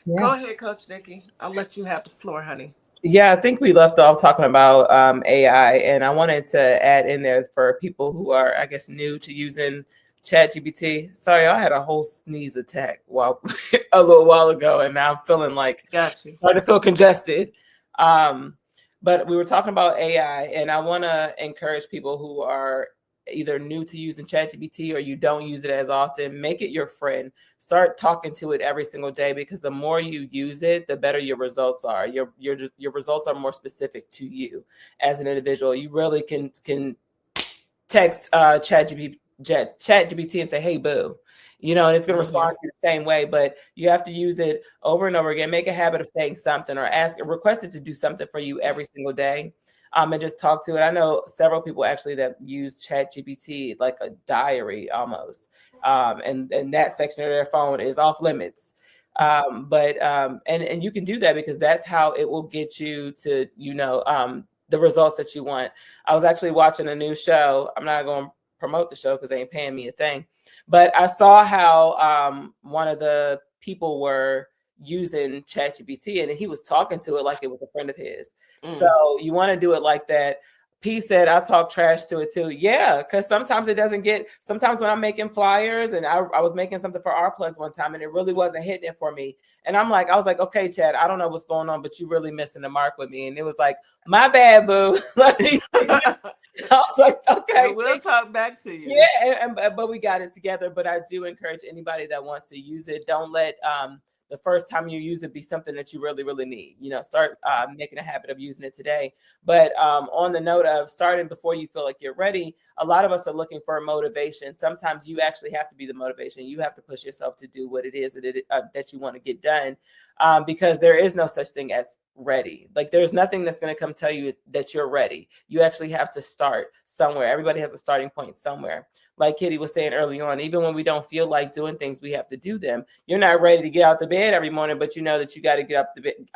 Yeah. Go ahead, Coach Nikki. I'll let you have the floor, honey. Yeah, I think we left off talking about AI, and I wanted to add in there for people who are, I guess, new to using ChatGPT. Sorry, I had a whole sneeze attack a little while ago, and now I'm feeling like starting to feel congested. But we were talking about AI, and I want to encourage people who are either new to using ChatGPT or you don't use it as often, make it your friend. Start talking to it every single day, because the more you use it, the better your results are. Your results are more specific to you as an individual. You really can text ChatGPT and say, "Hey, boo," and it's going to respond to you the same way. But you have to use it over and over again. Make a habit of saying something or request it to do something for you every single day. And just talk to it. I know several people actually that use ChatGPT like a diary almost. And that section of their phone is off limits. But you can do that, because that's how it will get you to, the results that you want. I was actually watching a new show. I'm not going to promote the show because they ain't paying me a thing. But I saw how one of the people were using ChatGPT, and he was talking to it like it was a friend of his. So you want to do it like that. P said, I talk trash to it too. Yeah, because sometimes sometimes when I'm making flyers, and I was making something for Our Plugs one time, and it really wasn't hitting it for me. And I was like, okay, Chad, I don't know what's going on, but you really missing the mark with me. And it was like, my bad, boo. I was like, okay. We'll talk back to you. Yeah, but we got it together. But I do encourage anybody that wants to use it, don't let the first time you use it be something that you really, really need. Start making a habit of using it today. But on the note of starting before you feel like you're ready, a lot of us are looking for motivation. Sometimes you actually have to be the motivation. You have to push yourself to do what it is that you want to get done, because there is no such thing as ready. Like, there's nothing that's going to come tell you that you're ready. You actually have to start somewhere. Everybody has a starting point somewhere. Like Kitty was saying early on, even when we don't feel like doing things, we have to do them. You're not ready to get out the bed every morning, but you know that you got to get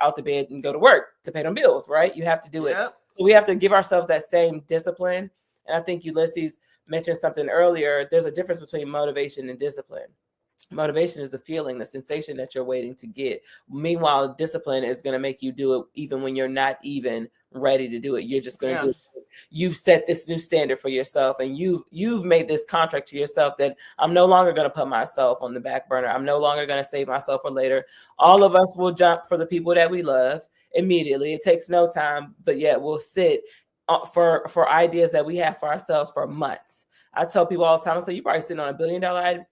out the bed and go to work to pay them bills, right? You have to do it. So we have to give ourselves that same discipline. And I think Ulysses mentioned something earlier. There's a difference between motivation and discipline. Motivation is the feeling, the sensation that you're waiting to get. Meanwhile, discipline is going to make you do it even when you're not even ready to do it. You're just going to do it you've set this new standard for yourself, and you've made this contract to yourself that I'm no longer going to put myself on the back burner. I'm no longer going to save myself for later. All of us will jump for the people that we love immediately. It takes no time, but yet we'll sit for ideas that we have for ourselves for months. I tell people all the time, I say, you're probably sitting on $1 billion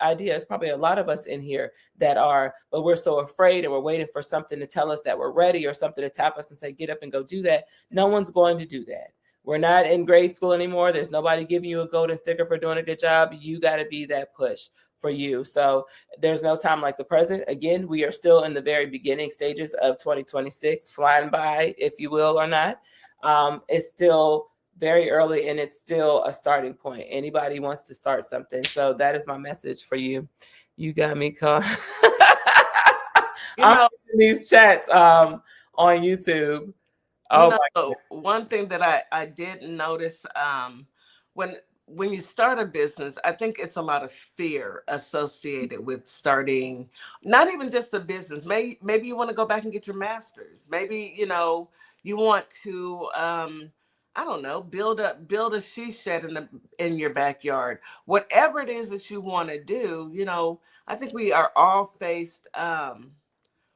idea. It's probably a lot of us in here that are, but we're so afraid and we're waiting for something to tell us that we're ready or something to tap us and say, get up and go do that. No one's going to do that. We're not in grade school anymore. There's nobody giving you a golden sticker for doing a good job. You got to be that push for you. So there's no time like the present. Again, we are still in the very beginning stages of 2026, flying by, if you will, or not. It's still very early, and it's still a starting point. Anybody wants to start something. So that is my message for you. You got me caught. I'm in these chats on YouTube. One thing that I did notice when you start a business, I think it's a lot of fear associated with starting, not even just a business. Maybe you want to go back and get your master's. Maybe, you want to I don't know, build a she shed in your backyard. Whatever it is that you want to do, I think we are all faced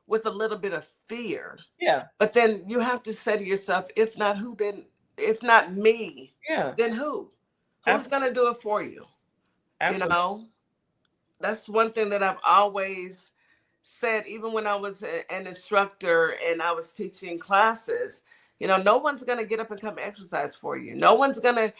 with a little bit of fear. Yeah. But then you have to say to yourself, if not who, then if not me, then who? Who's going to do it for you? Absolutely. That's one thing that I've always said, even when I was an instructor and I was teaching classes. No one's going to get up and come exercise for you. No one's going to,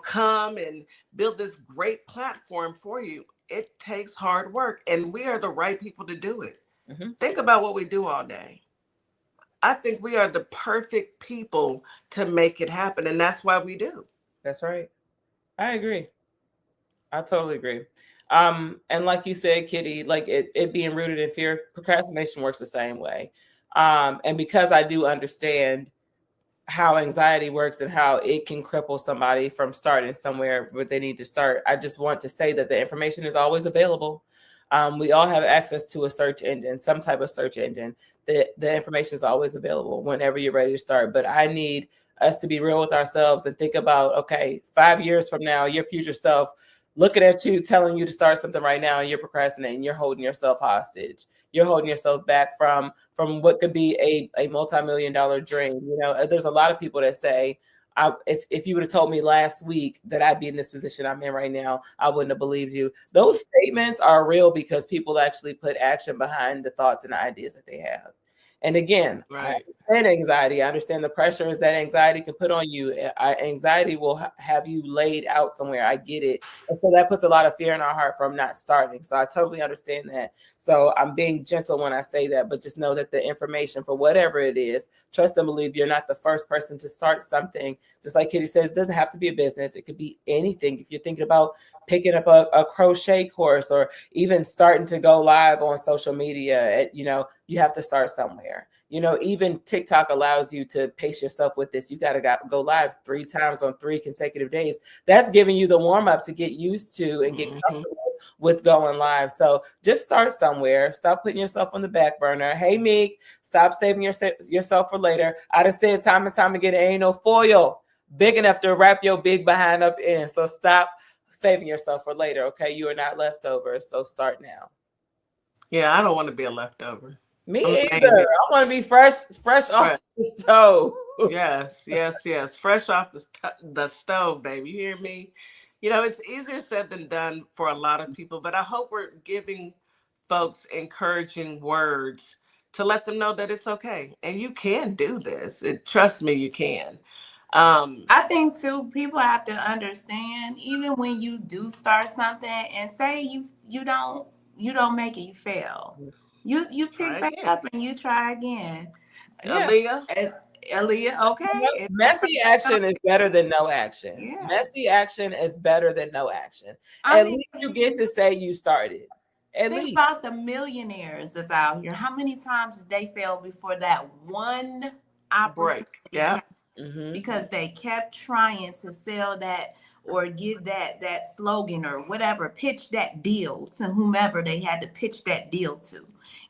come and build this great platform for you. It takes hard work, and we are the right people to do it. Mm-hmm. Think about what we do all day. I think we are the perfect people to make it happen, and that's why we do. That's right. I agree. I totally agree. And like you said, Kitty, like it being rooted in fear, procrastination works the same way. And because I do understand how anxiety works and how it can cripple somebody from starting somewhere where they need to start, I just want to say that the information is always available. We all have access to a search engine, some type of search engine. The information is always available whenever you're ready to start. But I need us to be real with ourselves and think about, okay, 5 years from now, your future self looking at you, telling you to start something right now, and you're procrastinating, you're holding yourself hostage. You're holding yourself back from what could be a multi-million-dollar dream. There's a lot of people that say, if you would have told me last week that I'd be in this position I'm in right now, I wouldn't have believed you. Those statements are real because people actually put action behind the thoughts and the ideas that they have. And again, right. I understand anxiety. I understand the pressures that anxiety can put on you. Anxiety will have you laid out somewhere. I get it. And so that puts a lot of fear in our heart from not starting. So I totally understand that. So I'm being gentle when I say that, but just know that the information for whatever it is, trust and believe you're not the first person to start something. Just like Kitty says, it doesn't have to be a business. It could be anything. If you're thinking about picking up a crochet course or even starting to go live on social media, you have to start somewhere. Even TikTok allows you to pace yourself with this. You got to go live 3 times on 3 consecutive days. That's giving you the warm up to get used to and get comfortable with going live. So just start somewhere. Stop putting yourself on the back burner. Hey, Meek, stop saving yourself for later. I done said time and time again, there ain't no foil big enough to wrap your big behind up in. So stop saving yourself for later. Okay. You are not leftovers. So start now. Yeah. I don't want to be a leftover. Me either. I want to be fresh off the stove. Yes. Fresh off the stove, baby. You hear me? It's easier said than done for a lot of people, but I hope we're giving folks encouraging words to let them know that it's okay. And you can do this. Trust me, you can. I think too, people have to understand, even when you do start something and say you don't make it, you fail. You pick back up and you try again. Aaliyah, okay. Messy action is better than no action. Yeah. Messy action is better than no action. At least you get to say you started. Think about the millionaires that's out here. How many times did they fail before that one opportunity? Yeah. Because they kept trying to sell that or give that slogan or whatever, pitch that deal to whomever they had to pitch that deal to.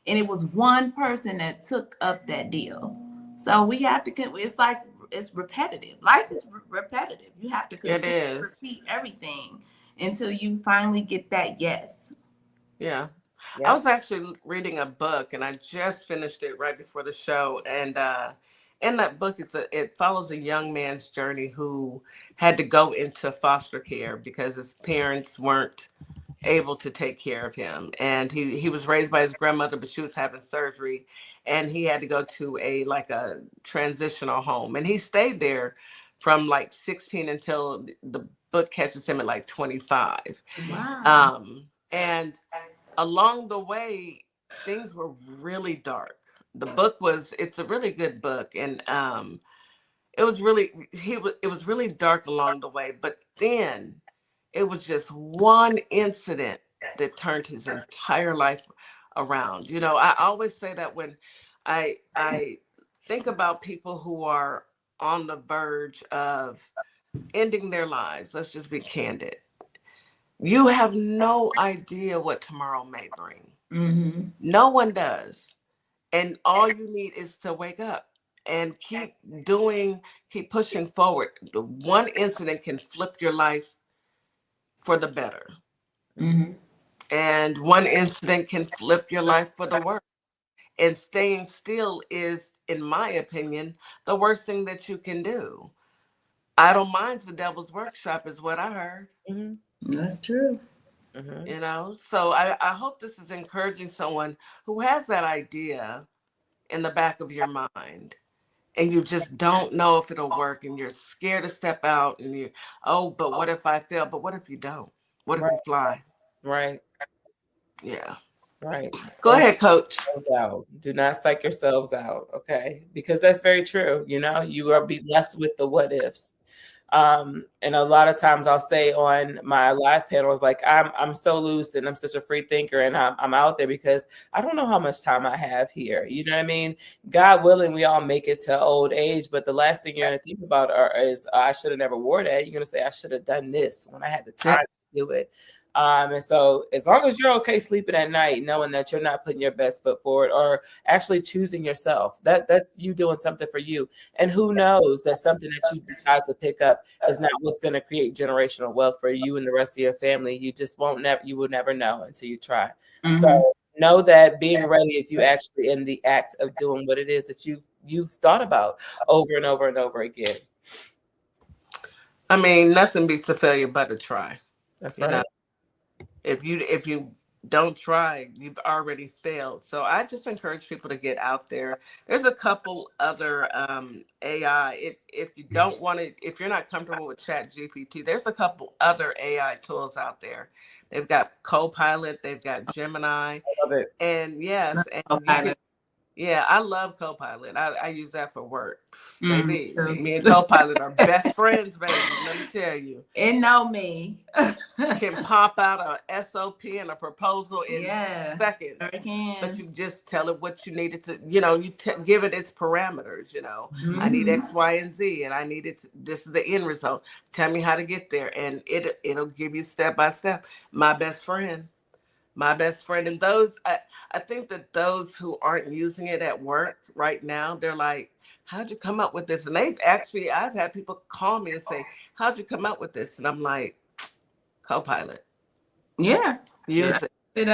And it was one person that took up that deal. So we have to, it's like it's repetitive. Life is repetitive. You have to It consistently is. repeat everything until you finally get that yes. Yeah. Yeah. I was actually reading a book and I just finished it right before the show. And in that book, it follows a young man's journey who had to go into foster care because his parents weren't able to take care of him. And he was raised by his grandmother, but she was having surgery and he had to go to a transitional home. And he stayed there from like 16 until the book catches him at like 25. Wow. And along the way, things were really dark. It's a really good book. And it was really dark along the way, but then it was just one incident that turned his entire life around. You know, I always say that when I think about people who are on the verge of ending their lives, let's just be candid. You have no idea what tomorrow may bring. Mm-hmm. No one does. And all you need is to wake up and keep pushing forward. The one incident can flip your life for the better. Mm-hmm. And one incident can flip your life for the worse. And staying still is, in my opinion, the worst thing that you can do. Idle minds, the devil's workshop, is what I heard. That's true. You know, so I hope this is encouraging someone who has that idea in the back of your mind and you just don't know if it'll work and you're scared to step out and but what if I fail? But what if you don't? What if you fly? Right. Yeah. Right. Go ahead, coach. Out. Do not psych yourselves out, okay? Because that's very true. You know, you will be left with the what ifs. And a lot of times I'll say on my live panels, like I'm so loose and I'm such a free thinker and I'm out there because I don't know how much time I have here. You know what I mean? God willing, we all make it to old age, but the last thing you're going to think about is I should have never wore that. You're going to say I should have done this when I had the time to do it. And so as long as you're okay sleeping at night, knowing that you're not putting your best foot forward or actually choosing yourself, that's you doing something for you. And who knows that something that you decide to pick up is not what's going to create generational wealth for you and the rest of your family. You just you will never know until you try. Mm-hmm. So know that being ready is you actually in the act of doing what it is that you've thought about over and over and over again. I mean, nothing beats a failure but a try. That's right. You know? If you don't try, you've already failed. So I just encourage people to get out there. There's a couple other AI. If you don't want to, if you're not comfortable with ChatGPT, there's a couple other AI tools out there. They've got Copilot, they've got Gemini. I love it. And yes, and you can. Yeah, I love Copilot. I use that for work. Baby, me and Copilot are best friends, baby. Let me tell you. It know me. Can pop out a SOP and a proposal in seconds. Sure can. But you just tell it what you need it to, you know, give it its parameters, you know. I need X, Y, and Z, and I need it. This is the end result. Tell me how to get there. And it'll give you step by step. My best friend. And those, I think that those who aren't using it at work right now, they're like, how'd you come up with this? And I've had people call me and say, how'd you come up with this? And I'm like, Copilot. Yeah. Use it.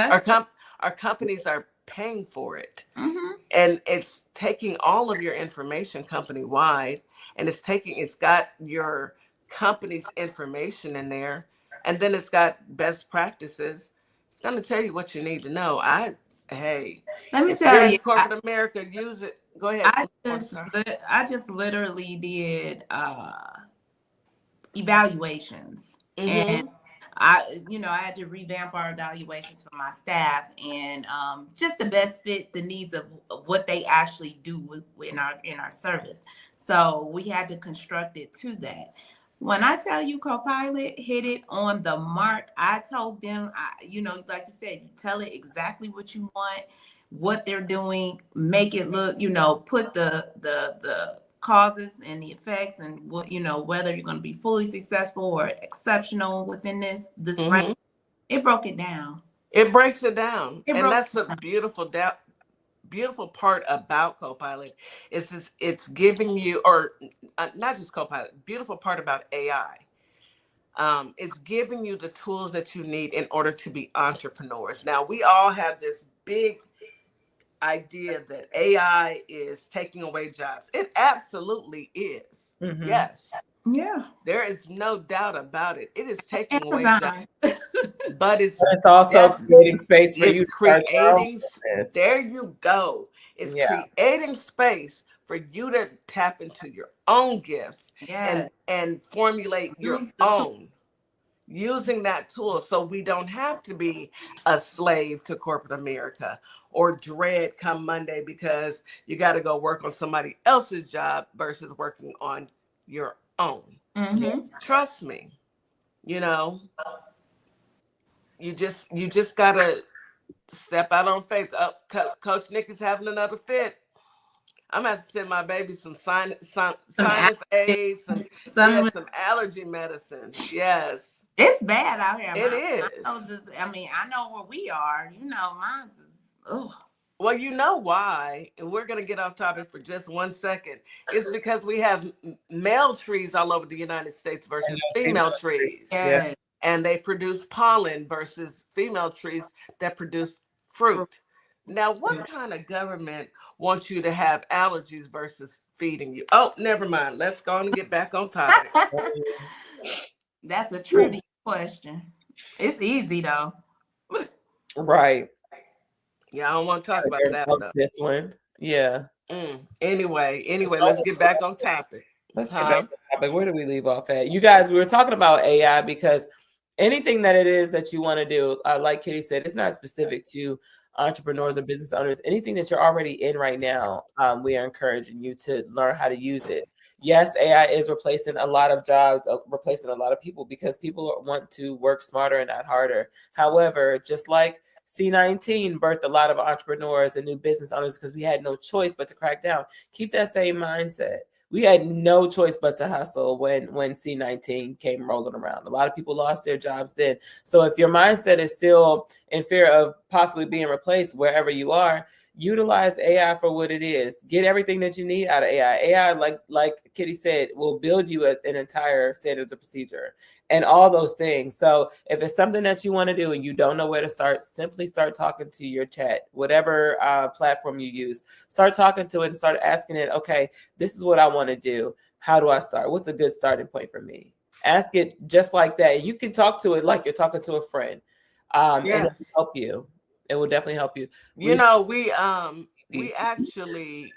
Our companies are paying for it. And it's taking all of your information company wide, and it's got your company's information in there, and then it's got best practices. It's going to tell you what you need to know. Let me tell you, corporate America, use it. Go ahead. I just literally did evaluations, and I had to revamp our evaluations for my staff, and just the best fit the needs of what they actually do in our service. So we had to construct it to that. When I tell you Copilot hit it on the mark, I told them, like you said, you tell it exactly what you want, what they're doing, make it look, put the causes and the effects and what, whether you're going to be fully successful or exceptional within this range. It broke it down. It breaks it down. And that's a beautiful beautiful part about Copilot is it's giving you, or not just Copilot, beautiful part about AI. It's giving you the tools that you need in order to be entrepreneurs. Now, we all have this big idea that AI is taking away jobs. It absolutely is. Mhm. Yes. Yeah. There is no doubt about it. It is taking away Amazon. jobs. But it's also creating space for you it's to start your own creating, business. there you go. It's Yeah. creating space for you to tap into your own gifts Yes. and formulate your Use the tool. own, using that tool, so we don't have to be a slave to corporate America or dread come Monday because you got to go work on somebody else's job versus working on your own. Mm-hmm. Trust me, you know, you just gotta step out on faith. Oh, Coach Nikki's having another fit. I'm gonna have to send my baby some sinus aids, some allergy medicine. Yes, It's bad out here. it is. I know where we are. Mine's is. Oh. Well, you know why, and we're going to get off topic for just 1 second. It's because we have male trees all over the United States versus female trees. Yes. And they produce pollen versus female trees that produce fruit. Now, what kind of government wants you to have allergies versus feeding you? Oh, never mind. Let's go on and get back on topic. That's a trivia question. It's easy, though. Right. Yeah, I don't want to talk about that though. This one. Yeah. Anyway, let's get back on topic. Let's get back on topic. Where do we leave off at? You guys, we were talking about AI because anything that it is that you want to do, like Kitty said, it's not specific to entrepreneurs or business owners. Anything that you're already in right now, we are encouraging you to learn how to use it. Yes, AI is replacing a lot of jobs, replacing a lot of people because people want to work smarter and not harder. However, just like C19 birthed a lot of entrepreneurs and new business owners because we had no choice but to crack down. Keep that same mindset. We had no choice but to hustle when C19 came rolling around. A lot of people lost their jobs then. So if your mindset is still in fear of possibly being replaced wherever you are, utilize AI for what it is. Get everything that you need out of AI. AI, like Kitty said, will build you an entire standards of procedure and all those things. So if it's something that you want to do and you don't know where to start, simply start talking to your chat, whatever platform you use. Start talking to it and start asking it, okay, this is what I want to do. How do I start? What's a good starting point for me? Ask it just like that. You can talk to it like you're talking to a friend. And it will help you. It will definitely help you. We actually,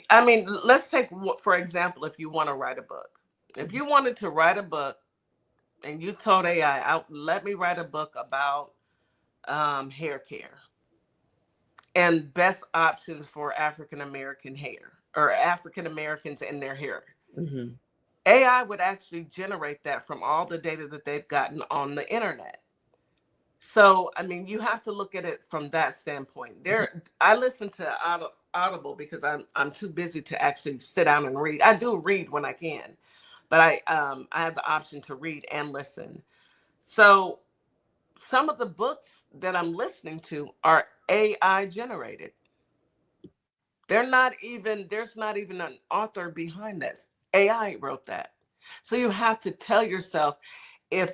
let's take, for example, if you want to write a book. If you wanted to write a book and you told AI, let me write a book about hair care and best options for African-American hair or African-Americans and their hair. Mm-hmm. AI would actually generate that from all the data that they've gotten on the internet. So, you have to look at it from that standpoint. I listen to Audible because I'm too busy to actually sit down and read. I do read when I can, but I have the option to read and listen. So some of the books that I'm listening to are AI generated. There's not even an author behind this. AI wrote that. So you have to tell yourself, if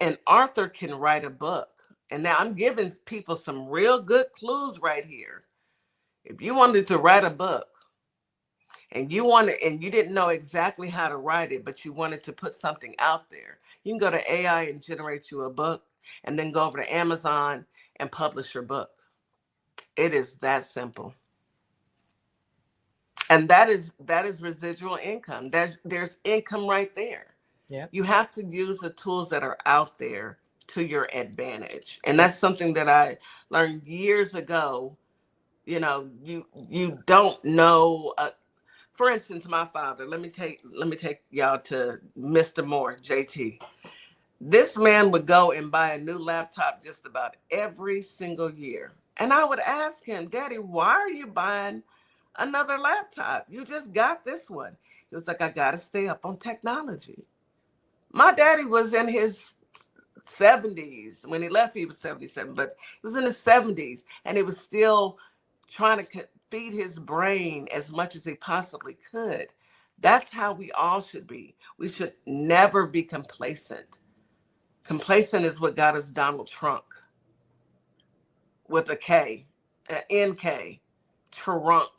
an author can write a book, and now I'm giving people some real good clues right here. If you wanted to write a book and you didn't know exactly how to write it, but you wanted to put something out there, you can go to AI and generate you a book and then go over to Amazon and publish your book. It is that simple. And that is residual income. There's income right there. Yeah. You have to use the tools that are out there to your advantage. And that's something that I learned years ago. You don't know. For instance, my father, let me take y'all to Mr. Moore, JT. This man would go and buy a new laptop just about every single year. And I would ask him, Daddy, why are you buying another laptop? You just got this one. He was like, I got to stay up on technology. My daddy was in his 70s. When he left, he was 77, but he was in his 70s, and he was still trying to feed his brain as much as he possibly could. That's how we all should be. We should never be complacent. Complacent is what got us Donald Trump with a K, an NK, trunk.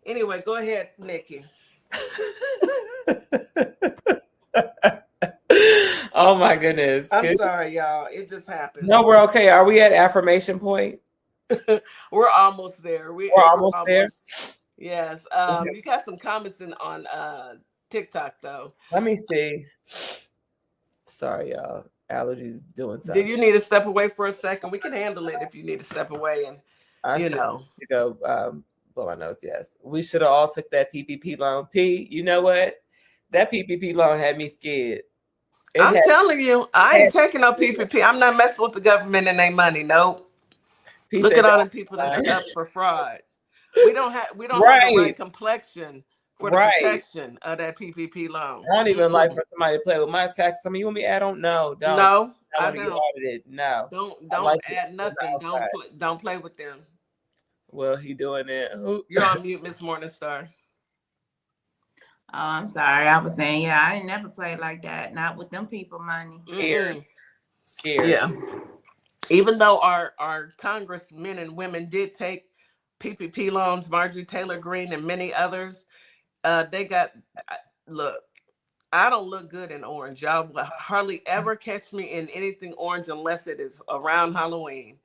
Anyway, go ahead, Nikki. Oh my goodness. I'm sorry, y'all. It just happens. No, we're okay. Are we at affirmation point? We're almost there. We're almost there. Yes. You got some comments on TikTok though. Let me see. Sorry, y'all. Allergies doing something. Do you need to step away for a second? We can handle it if you need to step away and go blow my nose. Yes. We should have all took that PPP loan. You know what? That PPP loan had me scared. I'm telling you, I ain't taking no PPP. I'm not messing with the government and their money. Nope. Look at all the people that are up for fraud. We don't have the right complexion for the protection of that PPP loan. I don't even like for somebody to play with my taxes. You want me? I don't know. No, I don't. No. Don't add nothing. Don't play with them. Well, he doing it. You're on mute, Miss Morningstar. Oh, I'm sorry. I was saying, yeah, I ain't never played like that. Not with them people money. Scared. Yeah. Even though our congressmen and women did take PPP loans, Marjorie Taylor Greene and many others, they got, look, I don't look good in orange. Y'all will hardly ever catch me in anything orange unless it is around Halloween.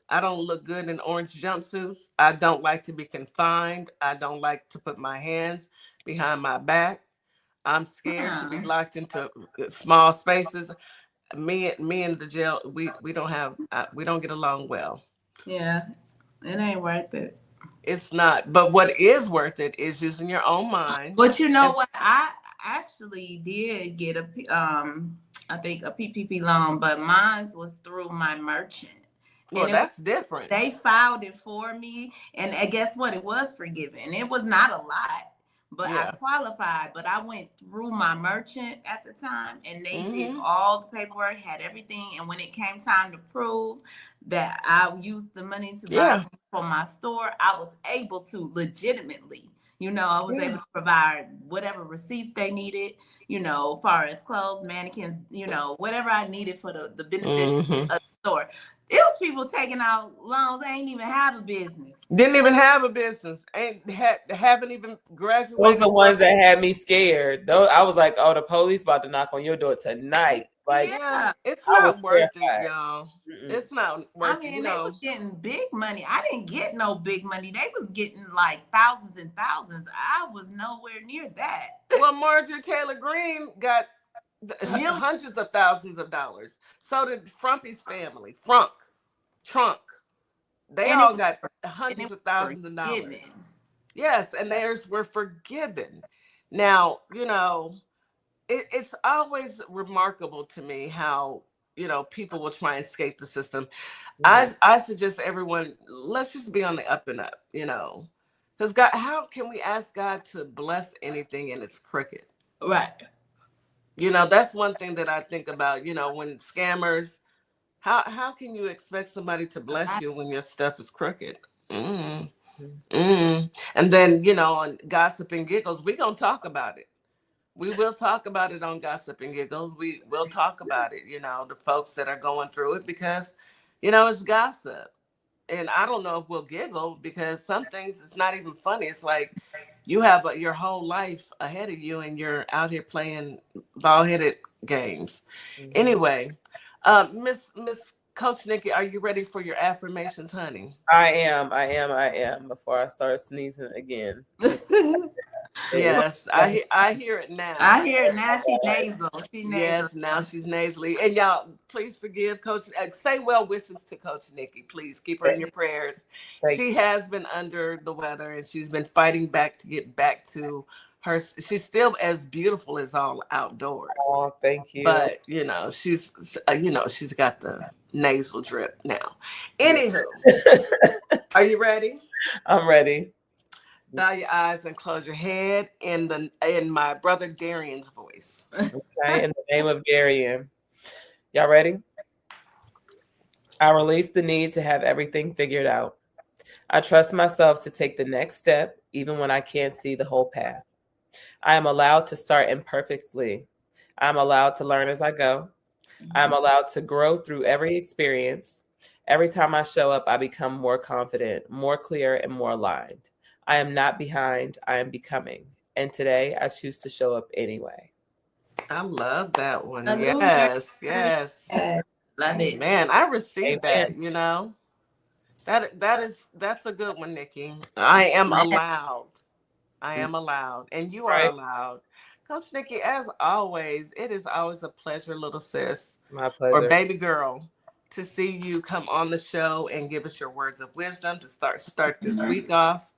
I don't look good in orange jumpsuits. I don't like to be confined. I don't like to put my hands behind my back. I'm scared to be locked into small spaces. Me and the jail, we don't get along well. Yeah, it ain't worth it. It's not. But what is worth it is using your own mind. But you know what? I actually did get I think a PPP loan, but mine was through my merchant. Well, that's different. They filed it for me, and guess what? It was forgiven. It was not a lot, but I qualified. But I went through my merchant at the time, and they did all the paperwork, had everything. And when it came time to prove that I used the money to buy for my store, I was able to legitimately. I was able to provide whatever receipts they needed, as far as clothes, mannequins, whatever I needed for the benefit of the store. It was people taking out loans. They ain't even have a business. Didn't even have a business. Haven't even graduated. Those are the ones that had me scared. Those I was like, oh, the police about to knock on your door tonight. Like, it's not worth it, y'all. It's not worth it. They was getting big money. I didn't get no big money. They was getting like thousands and thousands. I was nowhere near that. Well, Marjorie Taylor Greene got hundreds of thousands of dollars. So did Frumpy's family. Trunk. They all got hundreds of thousands of dollars. Yes, and theirs were forgiven. Now, it's always remarkable to me how, people will try and skate the system. I suggest everyone, let's just be on the up and up, because God, how can we ask God to bless anything and it's crooked? Right. That's one thing that I think about, when scammers, how can you expect somebody to bless you when your stuff is crooked? And then, on Gossip and Giggles, we're going to talk about it. We will talk about it on Gossip and Giggles. We will talk about it, the folks that are going through it because, it's gossip. And I don't know if we'll giggle because some things it's not even funny. It's like you have your whole life ahead of you and you're out here playing ball-headed games. Anyway, Miss Coach Nikki, are you ready for your affirmations, honey? I am. Before I start sneezing again. Yes, I hear it now. I hear it now. She's nasal. Yes, now she's nasally. And y'all, please forgive Coach. Say well wishes to Coach Nikki. Please keep her in your prayers. She has been under the weather and she's been fighting back to get back to her. She's still as beautiful as all outdoors. Oh, thank you. But she's got the nasal drip now. Anywho, are you ready? I'm ready. Bow your eyes and close your head in my brother Darian's voice. Okay, in the name of Darian. Y'all ready? I release the need to have everything figured out. I trust myself to take the next step, even when I can't see the whole path. I am allowed to start imperfectly. I'm allowed to learn as I go. I'm allowed to grow through every experience. Every time I show up, I become more confident, more clear, and more aligned. I am not behind, I am becoming. And today I choose to show up anyway. I love that one. Salute, Yes, girl. yes. Yes. Love it. Man, I received that, Amen. you know. That's a good one, Nikki. I am allowed. I am allowed. And you are Right. allowed. Coach Nikki, as always, it is always a pleasure, little sis My or pleasure. baby girl, to see you come on the show and give us your words of wisdom to start this week off.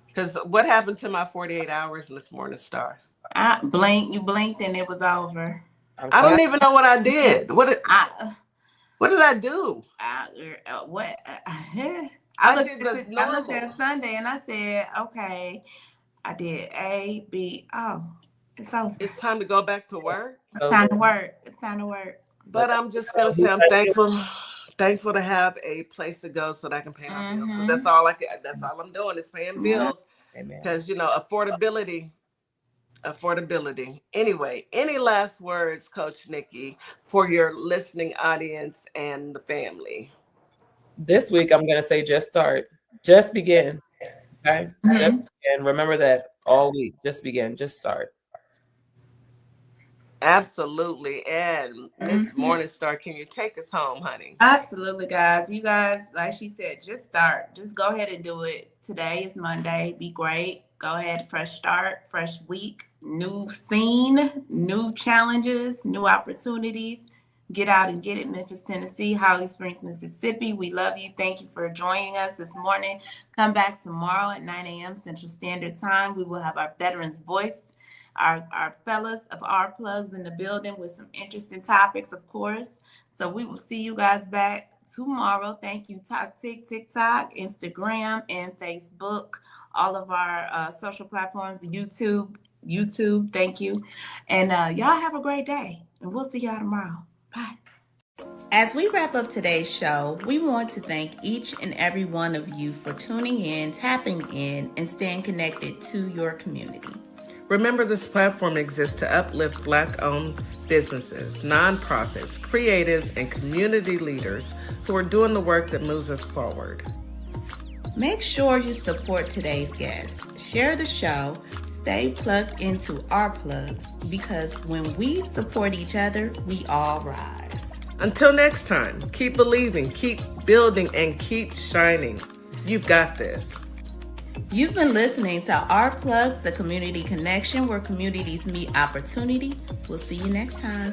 Because what happened to my 48 hours, Miss Morningstar? You blinked and it was over. I don't even know what I did. What did I I do? what? I did the looked normal. at Sunday and I said, okay, I did A, B. Oh, it's over. It's time to go back to work. It's time to work. It's time to work. But I'm just gonna say I'm thankful to have a place to go so that I can pay my bills. Because that's all that's all I'm doing is paying bills. Amen. Because affordability. Anyway, any last words, Coach Nikki, for your listening audience and the family? This week, I'm going to say just start. Just begin. Okay? Just begin. Remember that all week. Just begin. Just start. Absolutely. And Miss Morningstar, can you take us home, honey? Absolutely, guys. You guys, like she said, just start. Just go ahead and do it. Today is Monday. Be great. Go ahead. Fresh start, fresh week, new scene, new challenges, new opportunities. Get out and get it. Memphis, Tennessee, Holly Springs, Mississippi. We love you. Thank you for joining us this morning. Come back tomorrow at 9 a.m. Central Standard Time. We will have our Veterans Voice, our fellas of our plugs in the building with some interesting topics, of course. So we will see you guys back tomorrow. Thank you, TikTok, Instagram, and Facebook. All of our social platforms, YouTube. Thank you. And y'all have a great day. And we'll see y'all tomorrow. Bye. As we wrap up today's show, we want to thank each and every one of you for tuning in, tapping in, and staying connected to your community. Remember, this platform exists to uplift Black-owned businesses, nonprofits, creatives, and community leaders who are doing the work that moves us forward. Make sure you support today's guests. Share the show. Stay plugged into our plugs, because when we support each other, we all rise. Until next time, keep believing, keep building, and keep shining. You've got this. You've been listening to Our Plugs, the community connection where communities meet opportunity. We'll see you next time.